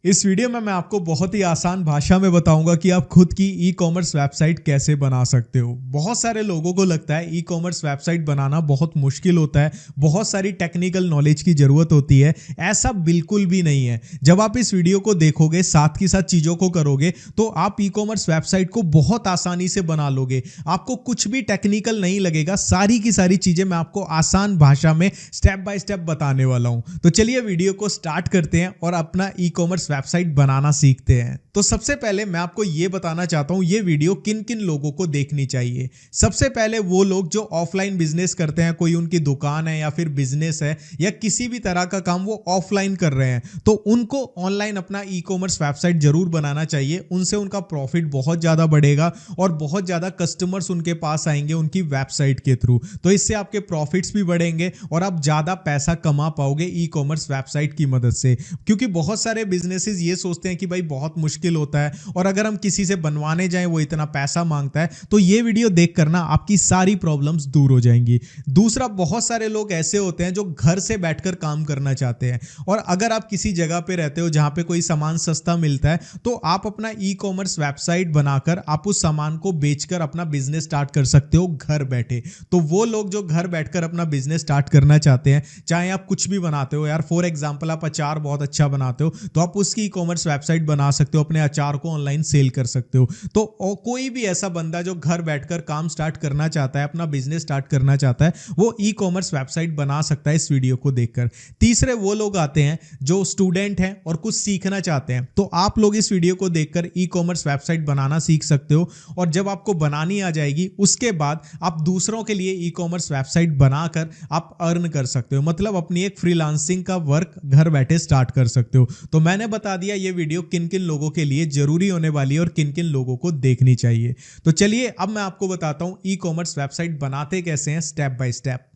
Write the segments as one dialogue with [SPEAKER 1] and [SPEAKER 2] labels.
[SPEAKER 1] इस वीडियो में मैं आपको बहुत ही आसान भाषा में बताऊंगा कि आप खुद की ई कॉमर्स वेबसाइट कैसे बना सकते हो। बहुत सारे लोगों को लगता है ई कॉमर्स वेबसाइट बनाना बहुत मुश्किल होता है, बहुत सारी टेक्निकल नॉलेज की जरूरत होती है। ऐसा बिल्कुल भी नहीं है। जब आप इस वीडियो को देखोगे, साथ के साथ चीजों को करोगे, तो आप ई कॉमर्स वेबसाइट को बहुत आसानी से बना लोगे। आपको कुछ भी टेक्निकल नहीं लगेगा। सारी की सारी चीजें मैं आपको आसान भाषा में स्टेप बाय स्टेप बताने वाला हूं। तो चलिए वीडियो को स्टार्ट करते हैं और अपना ई कॉमर्स वेबसाइट बनाना सीखते हैं। तो सबसे पहले मैं आपको यह बताना चाहता हूं, ये वीडियो किन किन लोगों को देखनी चाहिए। सबसे पहले वो लोग जो ऑफलाइन बिजनेस करते हैं, कोई उनकी दुकान है या फिर बिजनेस है या किसी भी तरह का काम वो ऑफलाइन कर रहे हैं, तो उनको ऑनलाइन अपना ई कॉमर्स वेबसाइट जरूर बनाना चाहिए। उनसे उनका प्रॉफिट बहुत ज्यादा बढ़ेगा और बहुत ज्यादा कस्टमर्स उनके पास आएंगे उनकी वेबसाइट के थ्रू। तो इससे आपके प्रॉफिट्स भी बढ़ेंगे और आप ज्यादा पैसा कमा पाओगे ई कॉमर्स वेबसाइट की मदद से। क्योंकि बहुत सारे बिजनेसेस ये सोचते हैं कि भाई बहुत मुश्किल होता है और अगर हम किसी से बनवाने जाएं वो इतना पैसा मांगता है। तो ये वीडियो देख कर ना आपकी सारी प्रॉब्लम्स दूर हो जाएंगी। दूसरा, बहुत सारे लोग ऐसे होते हैं जो घर से बैठकर काम करना चाहते हैं, और अगर आप किसी जगह पे रहते हो जहां पे कोई सामान सस्ता मिलता है, तो आप अपना ई कॉमर्स वेबसाइट बनाकर आप उस सामान को बेचकर अपना बिजनेस स्टार्ट कर सकते हो घर बैठे। तो वो लोग जो घर बैठकर अपना बिजनेस स्टार्ट करना चाहते हैं, चाहे आप कुछ भी बनाते हो यार, फॉर एग्जांपल आप अचार बहुत अच्छा बनाते हो, तो आप उसकी ई कॉमर्स वेबसाइट बना सकते हो, अपने अचार को ऑनलाइन सेल कर सकते हो। तो कोई भी ऐसा बंदा जो घर बैठकर काम स्टार्ट करना चाहता है, अपना बिजनेस स्टार्ट करना चाहता है, वो ई कॉमर्स वेबसाइट बना सकता है इस वीडियो को देखकर। तीसरे वो लोग आते हैं जो स्टूडेंट हैं और कुछ सीखना चाहते हैं, तो आप लोग इस वीडियो को देखकर ई कॉमर्स वेबसाइट बनाना सीख सकते हो। और जब आपको बनानी आ जाएगी, उसके बाद आप दूसरों के लिए ई कॉमर्स वेबसाइट बनाकर आप अर्न कर सकते हो, मतलब अपनी एक फ्रीलांसिंग का वर्क घर बैठे स्टार्ट कर सकते हो। तो मैंने बता दिया ये वीडियो किन किन लोगों के लिए जरूरी होने वाली है और किन किन लोगों को देखनी चाहिए। तो चलिए अब मैं आपको बताता हूं ई कॉमर्स वेबसाइट बनाते कैसे हैं, step by step.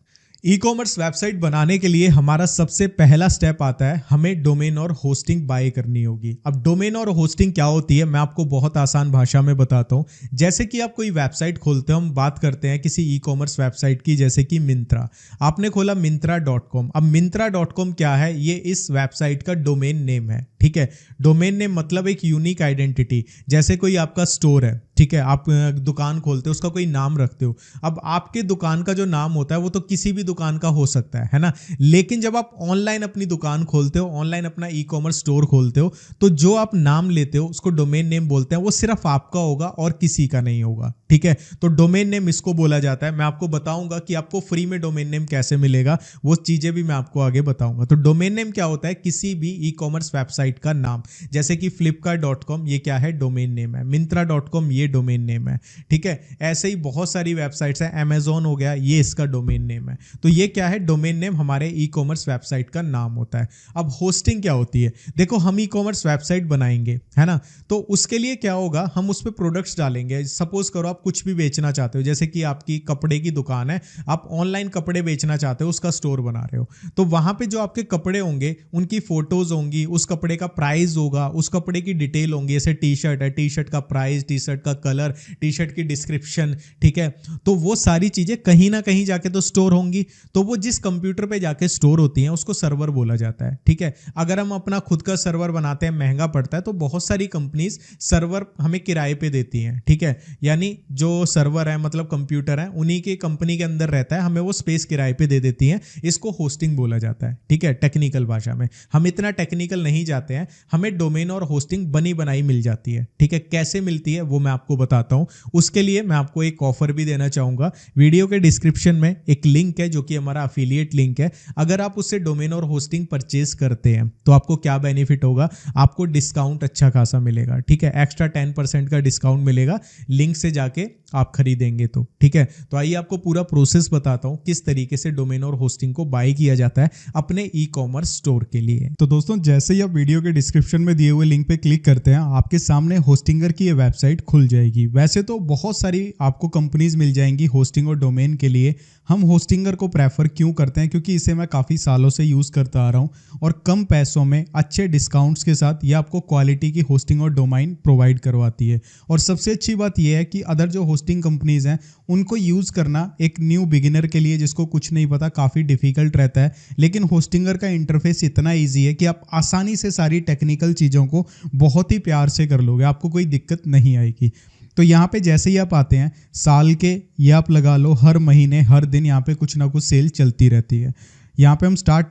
[SPEAKER 1] E commerce website बनाने के लिए हमारा सबसे पहला स्टेप आता है, हमें डोमेन और होस्टिंग बाय करनी होगी। अब डोमेन और होस्टिंग क्या होती है, मैं आपको बहुत आसान भाषा में बताता हूं। जैसे कि आप कोई वेबसाइट खोलते हो, हम बात करते हैं किसी ई कॉमर्स वेबसाइट की, जैसे कि मिंत्रा। आपने खोला मिंत्रा.com। अब मिंत्रा.com क्या है, ये इस वेबसाइट का डोमेन नेम है। ठीक है, डोमेन नेम मतलब एक यूनिक आइडेंटिटी। जैसे कोई आपका स्टोर है, ठीक है, आप दुकान खोलते हो, उसका कोई नाम रखते हो। अब आपके दुकान का जो नाम होता है वो तो किसी भी दुकान का हो सकता है ना। लेकिन जब आप ऑनलाइन अपनी दुकान खोलते हो, ऑनलाइन अपना ई कॉमर्स स्टोर खोलते हो, तो जो आप नाम लेते हो उसको डोमेन नेम बोलते हैं। वो सिर्फ आपका होगा और किसी का नहीं होगा। ठीक है, तो डोमेन नेम इसको बोला जाता है। मैं आपको बताऊंगा कि आपको फ्री में डोमेन नेम कैसे मिलेगा, वो चीजें भी मैं आपको आगे बताऊंगा। तो डोमेन नेम क्या होता है, किसी भी ई कॉमर्स वेबसाइट का नाम। जैसे कि flipkart.com, ये क्या है, डोमेन नेम है। मिंत्रा.com ये डोमेन नेम है। ठीक है, ऐसे ही बहुत सारी वेबसाइट्स हैं। अमेजोन हो गया, ये इसका डोमेन नेम है। तो ये क्या है, डोमेन नेम हमारे ई कॉमर्स वेबसाइट का नाम होता है। अब होस्टिंग क्या होती है, देखो हम ई कॉमर्स वेबसाइट बनाएंगे, है ना, तो उसके लिए क्या होगा, हम उस पर प्रोडक्ट्स डालेंगे। सपोज करो आप कुछ भी बेचना चाहते हो, जैसे कि आपकी कपड़े की दुकान है, आप ऑनलाइन कपड़े बेचना चाहते हो, उसका स्टोर बना रहे हो, तो वहां पे जो आपके कपड़े होंगे उनकी फोटोज होंगी, उस कपड़े का प्राइस होगा, उस कपड़े की डिटेल होंगी। जैसे टी शर्ट है, टी शर्ट का प्राइस, टी शर्ट का कलर, टी शर्ट की डिस्क्रिप्शन। ठीक है, तो वो सारी चीजें कहीं ना कहीं जाके तो स्टोर होंगी। तो वो जिस कंप्यूटर पे जाके स्टोर होती हैं उसको सर्वर बोला जाता है। ठीक है, अगर हम अपना खुद का सर्वर बनाते हैं, महंगा पड़ता है, तो बहुत सारी कंपनीज सर्वर हमें किराए पे देती हैं। ठीक है, यानी जो सर्वर है मतलब कंप्यूटर है, उन्हीं के कंपनी के अंदर रहता है, हमें वो स्पेस किराए पे दे देती हैं। इसको होस्टिंग बोला जाता है। ठीक है, टेक्निकल भाषा में। हम इतना टेक्निकल नहीं जाते हैं, हमें डोमेन और होस्टिंग बनी बनाई मिल जाती है। ठीक है, कैसे मिलती है वो मैं आपको बताता हूं। उसके लिए मैं आपको एक ऑफर भी देना चाहूंगा। वीडियो के डिस्क्रिप्शन में एक लिंक है जो कि हमारा अफिलिएट लिंक है। अगर आप उससे डोमेन और होस्टिंग परचेज करते हैं तो आपको क्या बेनिफिट होगा, आपको डिस्काउंट अच्छा खासा मिलेगा। ठीक है, एक्स्ट्रा 10% का डिस्काउंट मिलेगा लिंक से जाके आप खरीदेंगे तो। ठीक है, तो आइए आपको पूरा प्रोसेस बताता हूं किस तरीके से डोमेन और होस्टिंग को बाय किया जाता है अपने ई कॉमर्स स्टोर के लिए।
[SPEAKER 2] तो दोस्तों, जैसे ही आप वीडियो के डिस्क्रिप्शन में दिए हुए लिंक पे क्लिक करते हैं, आपके सामने होस्टिंगर की ये वेबसाइट खुल
[SPEAKER 1] जाएगी। वैसे तो बहुत सारी आपको कंपनीज मिल जाएंगी होस्टिंग और डोमेन के लिए। हम होस्टिंगर को प्रेफर क्यों करते हैं, क्योंकि इसे मैं काफ़ी सालों से यूज़ करता आ रहा हूँ और कम पैसों में अच्छे डिस्काउंट्स के साथ ये आपको क्वालिटी की होस्टिंग और डोमेन प्रोवाइड करवाती है। और सबसे अच्छी बात यह है कि अदर जो होस्टिंग कंपनीज हैं उनको यूज़ करना एक न्यू बिगिनर के लिए जिसको कुछ नहीं पता काफ़ी डिफिकल्ट रहता है, लेकिन होस्टिंगर का इंटरफेस इतना ईजी है कि आप आसानी से सारी टेक्निकल चीज़ों को बहुत ही प्यार से कर लोगे, आपको कोई दिक्कत नहीं आएगी। तो यहाँ पे जैसे ही आप आते हैं, साल के ये आप लगा लो हर महीने हर दिन यहाँ पे कुछ ना कुछ सेल चलती रहती है। यहाँ पे हम स्टार्ट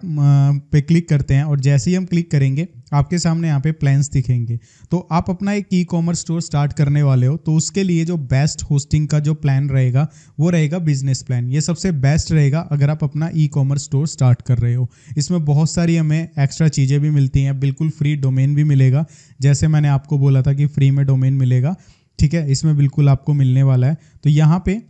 [SPEAKER 1] पे क्लिक करते हैं और जैसे ही हम क्लिक करेंगे आपके सामने यहाँ पे प्लान्स दिखेंगे। तो आप अपना एक ई कॉमर्स स्टोर स्टार्ट करने वाले हो तो उसके लिए जो बेस्ट होस्टिंग का जो प्लान रहेगा वो रहेगा बिजनेस प्लान। ये सबसे बेस्ट रहेगा अगर आप अपना ई कॉमर्स स्टोर स्टार्ट कर रहे हो। इसमें बहुत सारी हमें एक्स्ट्रा चीज़ें भी मिलती हैं, बिल्कुल फ्री डोमेन भी मिलेगा, जैसे मैंने आपको बोला था कि फ्री में डोमेन मिलेगा, ठीक है, इसमें बिल्कुल आपको मिलने वाला है। तो यहाँ पे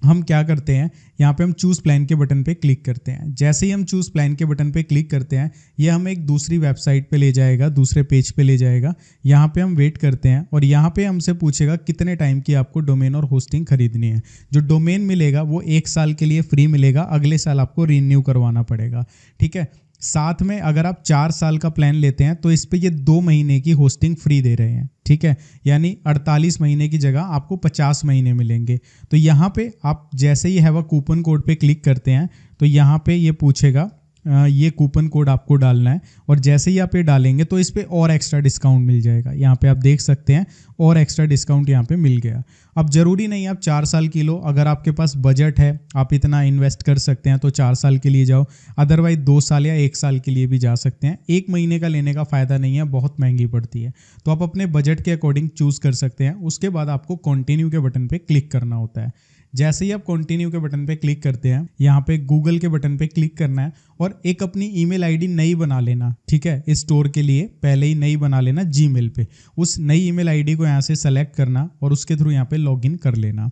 [SPEAKER 1] हम क्या करते हैं, यहाँ पे हम चूज़ प्लान के बटन पे क्लिक करते हैं। जैसे ही हम चूज़ प्लान के बटन पे क्लिक करते हैं ये हमें एक दूसरी वेबसाइट पे ले जाएगा, दूसरे पेज पे ले जाएगा। यहाँ पे हम वेट करते हैं और यहाँ पे हमसे पूछेगा कितने टाइम की आपको डोमेन और होस्टिंग खरीदनी है। जो डोमेन मिलेगा वो 1 साल के लिए फ्री मिलेगा, अगले साल आपको रीन्यू करवाना पड़ेगा, ठीक है। साथ में अगर आप 4 साल का प्लान लेते हैं तो इस पे ये 2 महीने की होस्टिंग फ्री दे रहे हैं, ठीक है, यानी 48 महीने की जगह आपको 50 महीने मिलेंगे। तो यहाँ पे आप जैसे he have a coupon code पे क्लिक करते हैं तो यहाँ पे ये पूछेगा ये कूपन कोड आपको डालना है और जैसे ही आप ये डालेंगे तो इस पे और एक्स्ट्रा डिस्काउंट मिल जाएगा। यहाँ पे आप देख सकते हैं और एक्स्ट्रा डिस्काउंट यहाँ पे मिल गया। अब ज़रूरी नहीं आप 4 साल की लो, अगर आपके पास बजट है आप इतना इन्वेस्ट कर सकते हैं तो 4 साल के लिए जाओ, अदरवाइज 2 साल या 1 साल के लिए भी जा सकते हैं। 1 महीने का लेने का फ़ायदा नहीं है, बहुत महंगी पड़ती है। तो आप अपने बजट के अकॉर्डिंग चूज़ कर सकते हैं। उसके बाद आपको कंटिन्यू के बटन पर क्लिक करना होता है। जैसे ही आप कंटिन्यू के बटन पे क्लिक करते हैं यहाँ पे गूगल के बटन पे क्लिक करना है और एक अपनी ईमेल आईडी नई बना लेना, ठीक है, इस स्टोर के लिए पहले ही नई बना लेना जीमेल पे। उस नई ईमेल आईडी को यहाँ से सेलेक्ट करना और उसके थ्रू यहाँ पे लॉगिन कर लेना।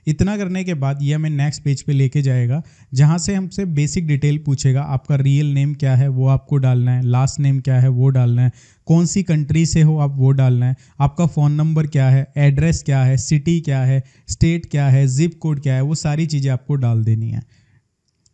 [SPEAKER 1] इतना करने के बाद ये हमें नेक्स्ट पेज पे लेके जाएगा जहाँ से हमसे बेसिक डिटेल पूछेगा। आपका रियल नेम क्या है वो आपको डालना है, लास्ट नेम क्या है वो डालना है, कौन सी कंट्री से हो आप वो डालना है, आपका फ़ोन नंबर क्या है, एड्रेस क्या है, सिटी क्या है, स्टेट क्या है, जिप कोड क्या है, वो सारी चीज़ें आपको डाल देनी है।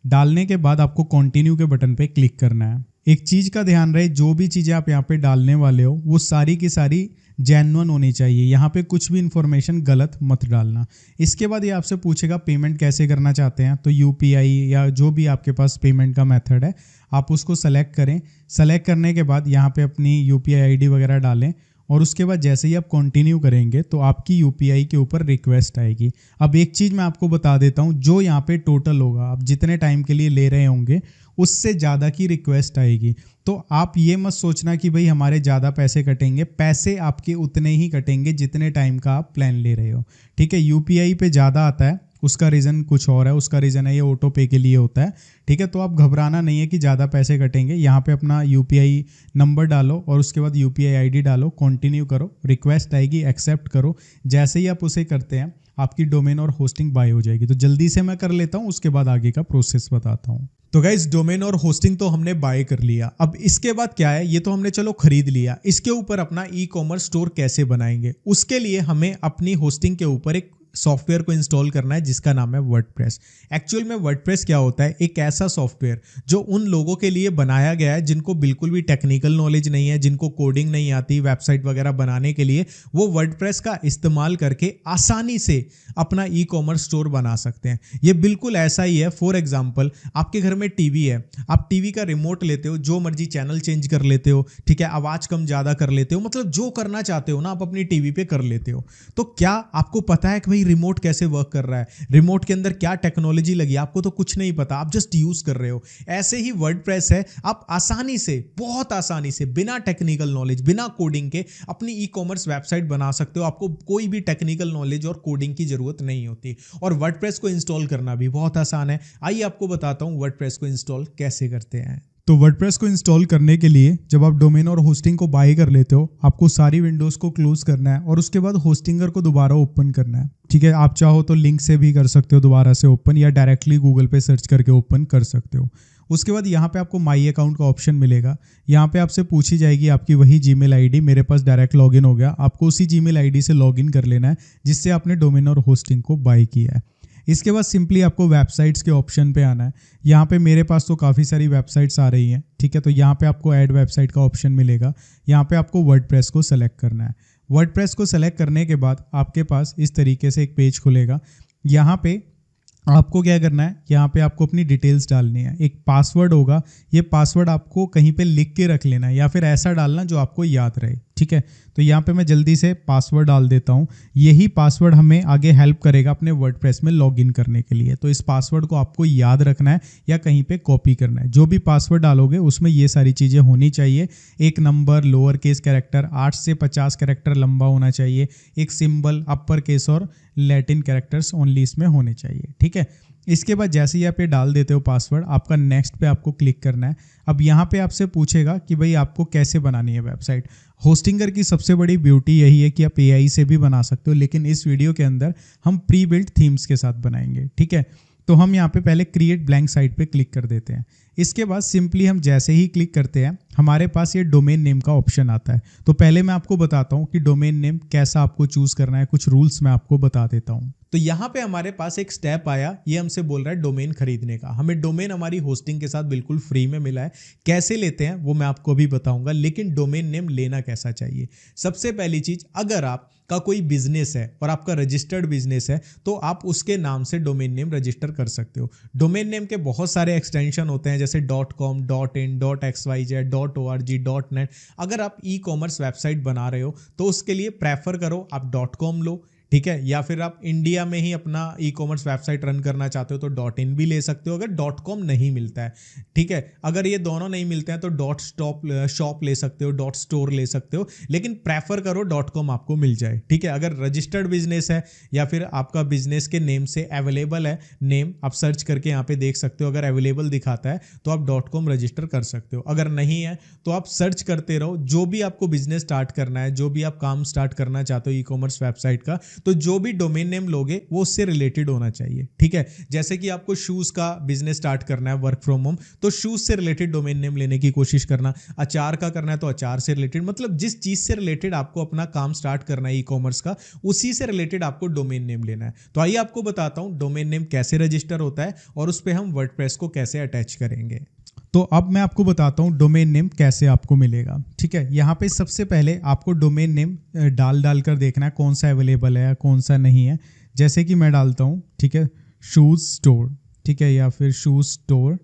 [SPEAKER 1] डालने के बाद आपको कंटिन्यू के बटन पे क्लिक करना है। एक चीज़ का ध्यान रहे, जो भी चीज़ें आप यहाँ पे डालने वाले हो वो सारी की सारी जेन्युइन होनी चाहिए, यहाँ पे कुछ भी इंफॉर्मेशन गलत मत डालना। इसके बाद ये आपसे पूछेगा पेमेंट कैसे करना चाहते हैं, तो यूपीआई या जो भी आपके पास पेमेंट का मेथड है आप उसको सेलेक्ट करें। सेलेक्ट करने के बाद यहाँ पे अपनी यूपीआई आईडी वगैरह डालें और उसके बाद जैसे ही आप कंटिन्यू करेंगे तो आपकी यूपीआई के ऊपर रिक्वेस्ट आएगी। अब एक चीज़ मैं आपको बता देता हूँ, जो यहाँ पे टोटल होगा आप जितने टाइम के लिए ले रहे होंगे उससे ज़्यादा की रिक्वेस्ट आएगी। तो आप ये मत सोचना कि भाई हमारे ज़्यादा पैसे कटेंगे, पैसे आपके उतने ही कटेंगे जितने टाइम का आप प्लान ले रहे हो, ठीक है। यूपीआई पे ज़्यादा आता है, उसका रीज़न कुछ और है, उसका रीज़न है ये ऑटो पे के लिए होता है, ठीक है। तो आप घबराना नहीं है कि ज़्यादा पैसे कटेंगे। यहाँ पे अपना यूपीआई नंबर डालो और उसके बाद यूपीआई आईडी डालो, कंटिन्यू करो, रिक्वेस्ट आएगी, एक्सेप्ट करो। जैसे ही आप उसे करते हैं आपकी डोमेन और होस्टिंग बाय हो जाएगी। तो जल्दी से मैं कर लेता हूँ, उसके बाद आगे का प्रोसेस बताता हूँ। तो गाइस डोमेन और होस्टिंग तो हमने बाय कर लिया, अब इसके बाद क्या है, ये तो हमने चलो खरीद लिया, इसके ऊपर अपना ई कॉमर्स स्टोर कैसे बनाएंगे। उसके लिए हमें अपनी होस्टिंग के ऊपर एक सॉफ्टवेयर को इंस्टॉल करना है जिसका नाम है वर्डप्रेस। एक्चुअल में वर्डप्रेस क्या होता है, एक ऐसा सॉफ्टवेयर जो उन लोगों के लिए बनाया गया है जिनको बिल्कुल भी टेक्निकल नॉलेज नहीं है, जिनको कोडिंग नहीं आती वेबसाइट वगैरह बनाने के लिए, वो वर्डप्रेस का इस्तेमाल करके आसानी से अपना ई कॉमर्स स्टोर बना सकते हैं। ये बिल्कुल ऐसा ही है। फॉर एग्जाम्पल आपके घर में टीवी है, आप टीवी का रिमोट लेते हो, जो मर्जी चैनल चेंज कर लेते हो, ठीक है, आवाज़ कम ज़्यादा कर लेते हो, मतलब जो करना चाहते हो ना आप अपनी टीवी पे कर लेते हो। तो क्या आपको पता है कि भाई रिमोट कैसे वर्क कर रहा है, रिमोट के अंदर क्या टेक्नोलॉजी लगी, आपको तो कुछ नहीं पता, आप जस्ट यूज कर रहे हो। ऐसे ही वर्डप्रेस है, आप आसानी से, बहुत आसानी से, बिना टेक्निकल नॉलेज, बिना कोडिंग के अपनी ई कॉमर्स वेबसाइट बना सकते हो। आपको कोई भी टेक्निकल नॉलेज और कोडिंग की जरूरत नहीं होती और वर्डप्रेस को इंस्टॉल करना भी बहुत आसान है। आइए आपको बताता हूं वर्डप्रेस को इंस्टॉल कैसे करते हैं। तो वर्डप्रेस को इंस्टॉल करने के लिए जब आप डोमेन और होस्टिंग को बाय कर लेते हो आपको सारी विंडोज़ को क्लोज करना है और उसके बाद होस्टिंगर को दोबारा ओपन करना है, ठीक है। आप चाहो तो लिंक से भी कर सकते हो दोबारा से ओपन, या डायरेक्टली गूगल पे सर्च करके ओपन कर सकते हो। उसके बाद यहाँ पे आपको माई अकाउंट का ऑप्शन मिलेगा। यहाँ पे आपसे पूछी जाएगी आपकी वही जीमेल आईडी, मेरे पास डायरेक्ट लॉगिन हो गया, आपको उसी जीमेल आईडी से लॉगिन कर लेना है जिससे आपने डोमेन और होस्टिंग को बाय किया है। इसके बाद सिंपली आपको वेबसाइट्स के ऑप्शन पे आना है। यहाँ पे मेरे पास तो काफ़ी सारी वेबसाइट्स आ रही हैं, ठीक है। तो यहाँ पे आपको ऐड वेबसाइट का ऑप्शन मिलेगा। यहाँ पे आपको वर्डप्रेस को सेलेक्ट करना है। वर्डप्रेस को सेलेक्ट करने के बाद आपके पास इस तरीके से एक पेज खुलेगा। यहाँ पे आपको क्या करना है, यहाँ पे आपको अपनी डिटेल्स डालनी है। एक पासवर्ड होगा, ये पासवर्ड आपको कहीं पे लिख के रख लेना है या फिर ऐसा डालना जो आपको याद रहे, ठीक है। तो यहाँ पे मैं जल्दी से पासवर्ड डाल देता हूँ। यही पासवर्ड हमें आगे हेल्प करेगा अपने वर्डप्रेस में लॉगिन करने के लिए। तो इस पासवर्ड को आपको याद रखना है या कहीं पे कॉपी करना है। जो भी पासवर्ड डालोगे उसमें ये सारी चीज़ें होनी चाहिए। एक नंबर, लोअर केस कैरेक्टर, 8 से 50 कैरेक्टर लंबा होना चाहिए। एक सिंबल, अपर केस और लैटिन कैरेक्टर्स ओनली इसमें होने चाहिए, ठीक है। इसके बाद जैसे ही आप ये डाल देते हो पासवर्ड, आपका नेक्स्ट पे आपको क्लिक करना है। अब यहाँ पे आपसे पूछेगा कि भाई आपको कैसे बनानी है वेबसाइट। होस्टिंगर की सबसे बड़ी ब्यूटी यही है कि आप एआई से भी बना सकते हो, लेकिन इस वीडियो के अंदर हम प्री बिल्ट थीम्स के साथ बनाएंगे, ठीक है। तो हम यहाँ पे पहले क्रिएट ब्लैंक साइट पे क्लिक कर देते हैं। इसके बाद सिंपली हम जैसे ही क्लिक करते हैं हमारे पास ये डोमेन नेम का ऑप्शन आता है। तो पहले मैं आपको बताता हूँ कि डोमेन नेम कैसा आपको चूज करना है, कुछ रूल्स मैं आपको बता देता हूँ। तो यहाँ पे हमारे पास एक स्टेप आया, ये हमसे बोल रहा है डोमेन खरीदने का। हमें डोमेन हमारी होस्टिंग के साथ बिल्कुल फ्री में मिला है। कैसे लेते हैं वो मैं आपको अभी बताऊंगा, लेकिन डोमेन नेम लेना कैसा चाहिए। सबसे पहली चीज, अगर आपका कोई बिजनेस है और आपका रजिस्टर्ड बिजनेस है तो आप उसके नाम से डोमेन नेम रजिस्टर कर सकते हो। डोमेन नेम के बहुत सारे एक्सटेंशन होते हैं जैसे .com, .in, .xyz, .org, .net। अगर आप ई कॉमर्स वेबसाइट बना रहे हो तो उसके लिए प्रेफर करो आप .com लो, ठीक है। या फिर आप इंडिया में ही अपना ई कॉमर्स वेबसाइट रन करना चाहते हो तो .in भी ले सकते हो अगर .com नहीं मिलता है, ठीक है। अगर ये दोनों नहीं मिलते हैं तो .shop ले सकते हो, .store ले सकते हो, लेकिन प्रेफर करो .com आपको मिल जाए, ठीक है। अगर रजिस्टर्ड बिजनेस है या फिर आपका बिजनेस के नेम से अवेलेबल है नेम, आप सर्च करके यहाँ पे देख सकते हो। अगर अवेलेबल दिखाता है तो आप .com रजिस्टर कर सकते हो। अगर नहीं है तो आप सर्च करते रहो। जो भी आपको बिजनेस स्टार्ट करना है, जो भी आप काम स्टार्ट करना चाहते हो ई कॉमर्स वेबसाइट का, तो जो भी डोमेन नेम लोगे वो उससे रिलेटेड होना चाहिए, ठीक है। जैसे कि आपको शूज का बिजनेस स्टार्ट करना है वर्क फ्रॉम होम, तो शूज से रिलेटेड डोमेन नेम लेने की कोशिश करना। अचार का करना है तो अचार से रिलेटेड, मतलब जिस चीज से रिलेटेड आपको अपना काम स्टार्ट करना है ई कॉमर्स का, उसी से रिलेटेड आपको डोमेन नेम लेना है। तो आइए आपको बताता हूं डोमेन नेम कैसे रजिस्टर होता है और उस पर हम वर्डप्रेस को कैसे अटैच करेंगे। तो अब मैं आपको बताता हूँ डोमेन नेम कैसे आपको मिलेगा, ठीक है। यहाँ पे सबसे पहले आपको डोमेन नेम डाल कर देखना है कौन सा अवेलेबल है कौन सा नहीं है। जैसे कि मैं डालता हूँ, ठीक है, शूज स्टोर, ठीक है, या फिर शूज स्टोर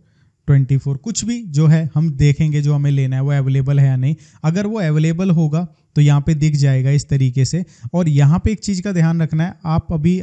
[SPEAKER 1] 24, कुछ भी जो है हम देखेंगे जो हमें लेना है वो अवेलेबल है या नहीं। अगर वो अवेलेबल होगा तो यहाँ पे दिख जाएगा इस तरीके से। और यहाँ पे एक चीज़ का ध्यान रखना है,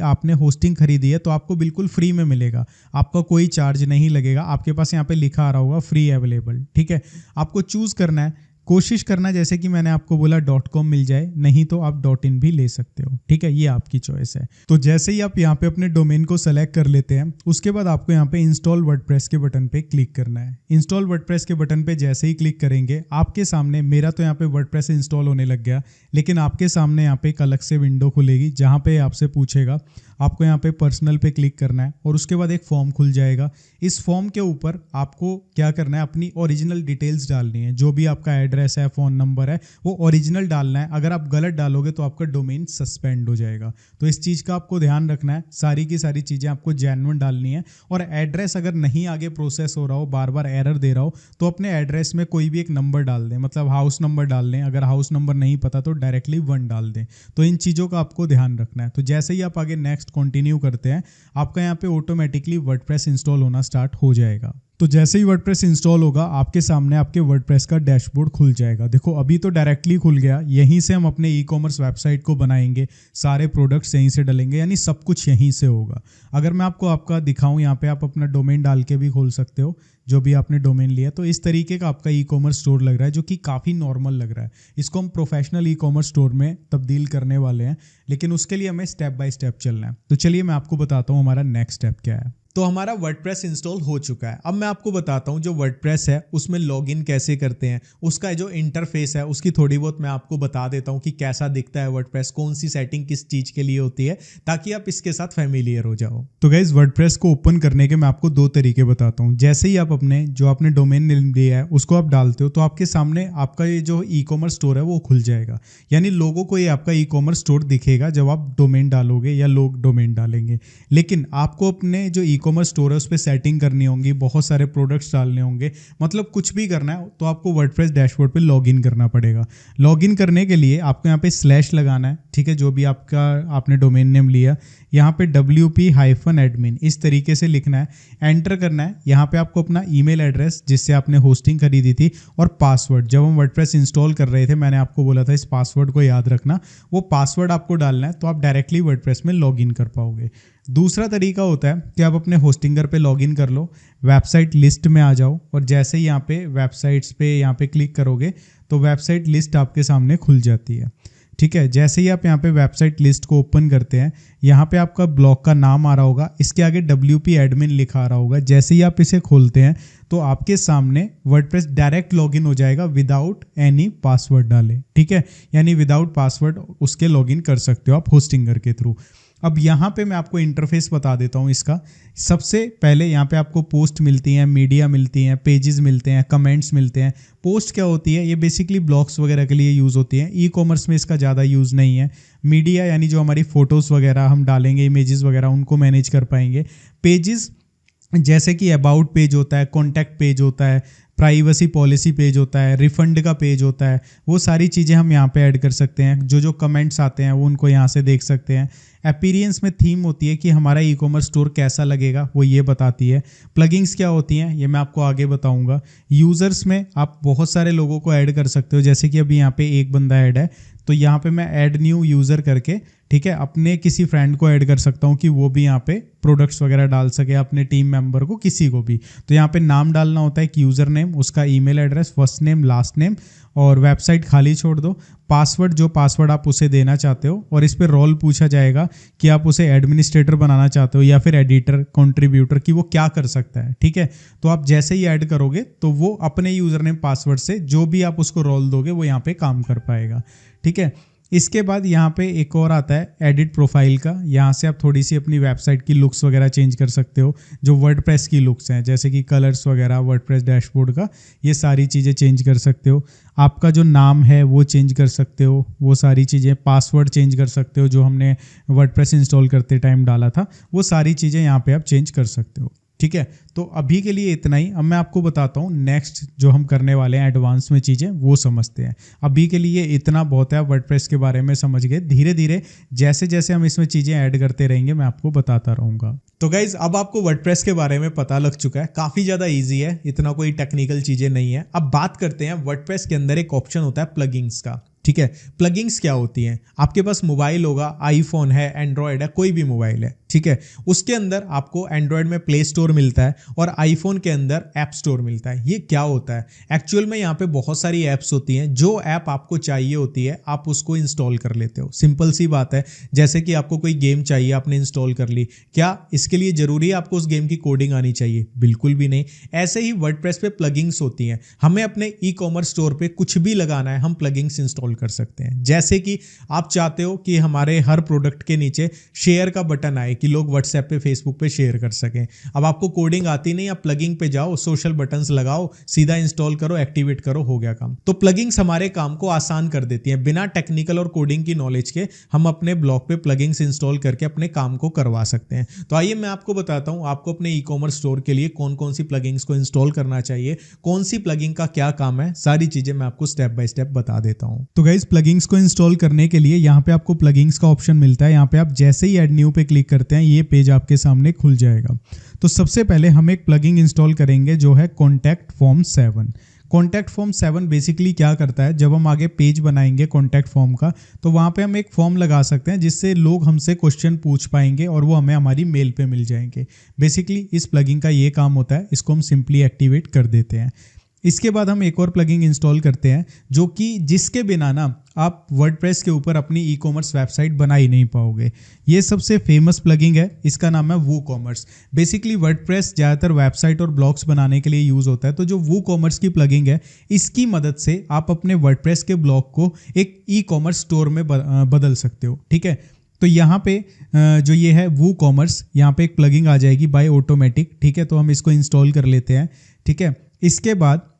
[SPEAKER 1] आपने होस्टिंग खरीदी है तो आपको बिल्कुल फ्री में मिलेगा, आपका कोई चार्ज नहीं लगेगा। आपके पास यहाँ पे लिखा आ रहा होगा फ्री अवेलेबल, ठीक है। आपको चूज करना है, कोशिश करना जैसे कि मैंने आपको बोला .com मिल जाए, नहीं तो आप .in भी ले सकते हो, ठीक है। ये आपकी चॉइस है। तो जैसे ही आप यहाँ पे अपने डोमेन को सेलेक्ट कर लेते हैं उसके बाद आपको यहाँ पे इंस्टॉल वर्डप्रेस के बटन पे क्लिक करना है। इंस्टॉल वर्डप्रेस के बटन पे जैसे ही क्लिक करेंगे आपके सामने, मेरा तो यहाँ पे वर्डप्रेस इंस्टॉल होने लग गया, लेकिन आपके सामने यहाँ पे एक अलग से विंडो खुलेगी जहाँ पे आपसे पूछेगा। आपको यहाँ पे पर्सनल पे क्लिक करना है और उसके बाद एक फॉर्म खुल जाएगा। इस फॉर्म के ऊपर आपको क्या करना है, अपनी ओरिजिनल डिटेल्स डालनी है। जो भी आपका एड्रेस है, फ़ोन नंबर है, वो ओरिजिनल डालना है। अगर आप गलत डालोगे तो आपका डोमेन सस्पेंड हो जाएगा। तो इस चीज़ का आपको ध्यान रखना है। सारी की सारी चीज़ें आपको जेन्युइन डालनी है। और एड्रेस अगर नहीं आगे प्रोसेस हो रहा हो, बार बार एरर दे रहा हो, तो अपने एड्रेस में कोई भी एक नंबर डाल दें, मतलब हाउस नंबर डाल दें। अगर हाउस नंबर नहीं पता तो डायरेक्टली 1 डाल दें। तो इन चीज़ों का आपको ध्यान रखना है। तो जैसे ही आप आगे नेक्स्ट कंटिन्यू करते हैं आपका यहाँ पे ऑटोमेटिकली वर्डप्रेस इंस्टॉल होना स्टार्ट हो जाएगा। तो जैसे ही वर्डप्रेस इंस्टॉल होगा आपके सामने आपके वर्डप्रेस का डैशबोर्ड खुल जाएगा। देखो अभी तो डायरेक्टली खुल गया, यहीं से हम अपने ई कॉमर्स वेबसाइट को बनाएंगे, सारे प्रोडक्ट्स यहीं से डलेंगे, यानी सब कुछ यहीं से होगा। अगर मैं आपको आपका दिखाऊं, यहाँ पे आप अपना डोमेन डाल के भी खोल सकते हो जो भी आपने डोमेन लिया। तो इस तरीके का आपका ई कॉमर्स स्टोर लग रहा है जो कि काफ़ी नॉर्मल लग रहा है। इसको हम प्रोफेशनल ई कॉमर्स स्टोर में तब्दील करने वाले हैं, लेकिन उसके लिए हमें स्टेप बाय स्टेप चलना है। तो चलिए मैं आपको बताता हूँ हमारा नेक्स्ट स्टेप क्या है। तो हमारा वर्डप्रेस इंस्टॉल हो चुका है। अब मैं आपको बताता हूँ जो वर्डप्रेस है उसमें लॉगिन कैसे करते हैं, उसका जो इंटरफेस है उसकी थोड़ी बहुत मैं आपको बता देता हूँ कि कैसा दिखता है वर्डप्रेस, कौन सी सेटिंग किस चीज़ के लिए होती है, ताकि आप इसके साथ फैमिलियर हो जाओ। तो गाइस वर्डप्रेस को ओपन करने के मैं आपको 2 तरीके बताता हूँ। जैसे ही आप अपने जो आपने डोमेन नेम दिया है उसको आप डालते हो तो आपके सामने आपका ये जो ई कॉमर्स स्टोर है वो खुल जाएगा, यानी लोगों को ये आपका ई कॉमर्स स्टोर दिखेगा जब आप डोमेन डालोगे या लोग डोमेन डालेंगे। लेकिन आपको अपने जो ई कॉमर्स स्टोर है उस पर सेटिंग करनी होगी, बहुत सारे प्रोडक्ट्स डालने होंगे, मतलब कुछ भी करना है तो आपको वर्डप्रेस डैशबोर्ड पे लॉगिन करना पड़ेगा। लॉगिन करने के लिए आपको यहाँ पे स्लैश लगाना है, ठीक है, जो भी आपका आपने डोमेन नेम लिया, यहाँ पे wp-admin इस तरीके से लिखना है, एंटर करना है। यहाँ पे आपको अपना ईमेल एड्रेस जिससे आपने होस्टिंग खरीदी थी और पासवर्ड, जब हम वर्डप्रेस इंस्टॉल कर रहे थे मैंने आपको बोला था इस पासवर्ड को याद रखना, वो पासवर्ड आपको डालना है तो आप डायरेक्टली वर्डप्रेस में लॉगिन कर पाओगे। दूसरा तरीका होता है कि आप अपने होस्टिंगर पे लॉगिन कर लो, वेबसाइट लिस्ट में आ जाओ और जैसे ही यहाँ पे वेबसाइट्स पे यहाँ पे क्लिक करोगे तो वेबसाइट लिस्ट आपके सामने खुल जाती है, ठीक है। जैसे ही आप यहाँ पे वेबसाइट लिस्ट को ओपन करते हैं, यहाँ पे आपका ब्लॉग का नाम आ रहा होगा, इसके आगे wp-admin लिखा आ रहा होगा। जैसे ही आप इसे खोलते हैं तो आपके सामने वर्डप्रेस डायरेक्ट लॉगिन हो जाएगा विदाउट एनी पासवर्ड डाले, ठीक है, यानी विदाउट पासवर्ड उसके लॉगिन कर सकते हो आप होस्टिंगर के थ्रू। अब यहाँ पे मैं आपको इंटरफेस बता देता हूँ इसका। सबसे पहले यहाँ पे आपको पोस्ट मिलती हैं, मीडिया मिलती हैं, पेजेस मिलते हैं, कमेंट्स मिलते हैं। पोस्ट क्या होती है, ये बेसिकली ब्लॉग्स वगैरह के लिए यूज़ होती हैं, ई कॉमर्स में इसका ज़्यादा यूज़ नहीं है। मीडिया यानी जो हमारी फ़ोटोज़ वगैरह हम डालेंगे, इमेजेस वगैरह, उनको मैनेज कर पाएंगे। पेजेस जैसे कि अबाउट पेज होता है, कॉन्टैक्ट पेज होता है, प्राइवेसी पॉलिसी पेज होता है, रिफंड का पेज होता है, वो सारी चीज़ें हम यहाँ पे ऐड कर सकते हैं। जो कमेंट्स आते हैं वो उनको यहाँ से देख सकते हैं। अपीयरेंस में थीम होती है कि हमारा ई कॉमर्स स्टोर कैसा लगेगा, वो ये बताती है। प्लगइंग्स क्या होती हैं ये मैं आपको आगे बताऊंगा। यूज़र्स में आप बहुत सारे लोगों को ऐड कर सकते हो, जैसे कि अभी यहाँ पे एक बंदा ऐड है तो यहाँ पे मैं ऐड न्यू यूज़र करके, ठीक है, अपने किसी फ्रेंड को ऐड कर सकता हूँ कि वो भी यहाँ पे प्रोडक्ट्स वगैरह डाल सके, अपने टीम मेंबर को, किसी को भी। तो यहाँ पे नाम डालना होता है, एक यूज़र नेम, उसका email address, first name, last name, और वेबसाइट खाली छोड़ दो। पासवर्ड, जो पासवर्ड आप उसे देना चाहते हो, और इस पर रोल पूछा जाएगा कि आप उसे एडमिनिस्ट्रेटर बनाना चाहते हो या फिर एडिटर, कंट्रीब्यूटर, कि वो क्या कर सकता है, ठीक है। तो आप जैसे ही ऐड करोगे तो वो अपने यूज़र नेम पासवर्ड से जो भी आप उसको रोल दोगे वो यहाँ पे काम कर पाएगा, ठीक है। इसके बाद यहाँ पे एक और आता है एडिट प्रोफाइल का। यहाँ से आप थोड़ी सी अपनी वेबसाइट की लुक्स वगैरह चेंज कर सकते हो, जो वर्डप्रेस की लुक्स हैं, जैसे कि कलर्स वगैरह वर्डप्रेस डैशबोर्ड का, ये सारी चीज़ें चेंज कर सकते हो। आपका जो नाम है वो चेंज कर सकते हो, वो सारी चीज़ें, पासवर्ड चेंज कर सकते हो जो हमने वर्डप्रेस इंस्टॉल करते टाइम डाला था, वो सारी चीज़ें यहाँ पे आप चेंज कर सकते हो, ठीक है। तो अभी के लिए इतना ही। अब मैं आपको बताता हूँ नेक्स्ट जो हम करने वाले हैं एडवांस में चीज़ें, वो समझते हैं। अभी के लिए इतना बहुत है, वर्डप्रेस के बारे में समझ गए। धीरे धीरे जैसे जैसे हम इसमें चीज़ें ऐड करते रहेंगे मैं आपको बताता रहूँगा। तो गाइज अब आपको वर्डप्रेस के बारे में पता लग चुका है, काफ़ी ज़्यादा ईजी है, इतना कोई टेक्निकल चीज़ें नहीं है। अब बात करते हैं वर्डप्रेस के अंदर एक ऑप्शन होता है प्लगइंग्स का, ठीक है। प्लगइंग्स क्या होती हैं, आपके पास मोबाइल होगा, आईफोन है, एंड्रॉयड है, कोई भी मोबाइल है, ठीक है, उसके अंदर आपको एंड्रॉयड में प्ले स्टोर मिलता है और आईफोन के अंदर ऐप स्टोर मिलता है। ये क्या होता है, एक्चुअल में यहाँ पे बहुत सारी ऐप्स होती हैं, जो ऐप आपको चाहिए होती है आप उसको इंस्टॉल कर लेते हो। सिंपल सी बात है, जैसे कि आपको कोई गेम चाहिए, आपने इंस्टॉल कर ली, क्या इसके लिए जरूरी है आपको उस गेम की कोडिंग आनी चाहिए? बिल्कुल भी नहीं। ऐसे ही वर्डप्रेस पे प्लगइंग्स होती हैं, हमें अपने ई कॉमर्स स्टोर पे कुछ भी लगाना है, हम प्लगइंग्स इंस्टॉल कर सकते हैं। जैसे कि आप चाहते हो कि हमारे हर प्रोडक्ट के नीचे शेयर का बटन आए कि लोग व्हाट्सएप पे, फेसबुक पे शेयर कर सकें। अब आपको कोडिंग आती नहीं, आप प्लगइंग पे जाओ, सोशल बटन्स लगाओ, सीधा इंस्टॉल करो, एक्टिवेट करो, हो गया काम। तो प्लगइंग्स हमारे काम को आसान कर देती हैं। बिना टेक्निकल और कोडिंग की नॉलेज के हम अपने ब्लॉग पे प्लगइंग्स इंस्टॉल करके अपने काम को करवा सकते हैं। तो आइए मैं आपको बताता हूं आपको अपने ई कॉमर्स स्टोर के लिए कौन कौन सी प्लगइंग्स को इंस्टॉल करना चाहिए, कौन सी प्लगइंग का क्या काम है, सारी चीजें मैं आपको स्टेप बाय स्टेप बता देता हूं। तो गाइस प्लगइंग्स को इंस्टॉल करने के लिए यहाँ पे आपको प्लगइंग्स का ऑप्शन मिलता है। यहाँ पे आप जैसे ही ऐड न्यू पे क्लिक करते हैं ये पेज आपके सामने खुल जाएगा। तो सबसे पहले हम एक प्लगइन इंस्टॉल करेंगे जो है contact form 7। Contact form 7 basically क्या करता है, जब हम आगे पेज बनाएंगे कॉन्टैक्ट फॉर्म का तो वहाँ पे हम एक फॉर्म लगा सकते हैं जिससे लोग हमसे क्वेश्चन पूछ पाएंगे और वो हमें हमारी मेल पे मिल जाएंगे। बेसिकली इस प्लगइन का ये काम होता है, इसको हम सिंपली एक्टिवेट कर देते हैं। इसके बाद हम एक और प्लगइन इंस्टॉल करते हैं जो कि जिसके बिना ना आप वर्डप्रेस के ऊपर अपनी ई कॉमर्स वेबसाइट बना ही नहीं पाओगे। ये सबसे फेमस प्लगइन है, इसका नाम है वूकॉमर्स। बेसिकली वर्डप्रेस ज़्यादातर वेबसाइट और ब्लॉग्स बनाने के लिए यूज़ होता है, तो जो वूकॉमर्स की प्लगइन है इसकी मदद से आप अपने वर्डप्रेस के ब्लॉग को एक ई कॉमर्स स्टोर में बदल सकते हो। ठीक है, तो यहाँ पे जो ये है वूकॉमर्स, यहाँ पे एक प्लगइन आ जाएगी बाय ऑटोमेटिक। ठीक है, तो हम इसको इंस्टॉल कर लेते हैं। ठीक है, इसके बाद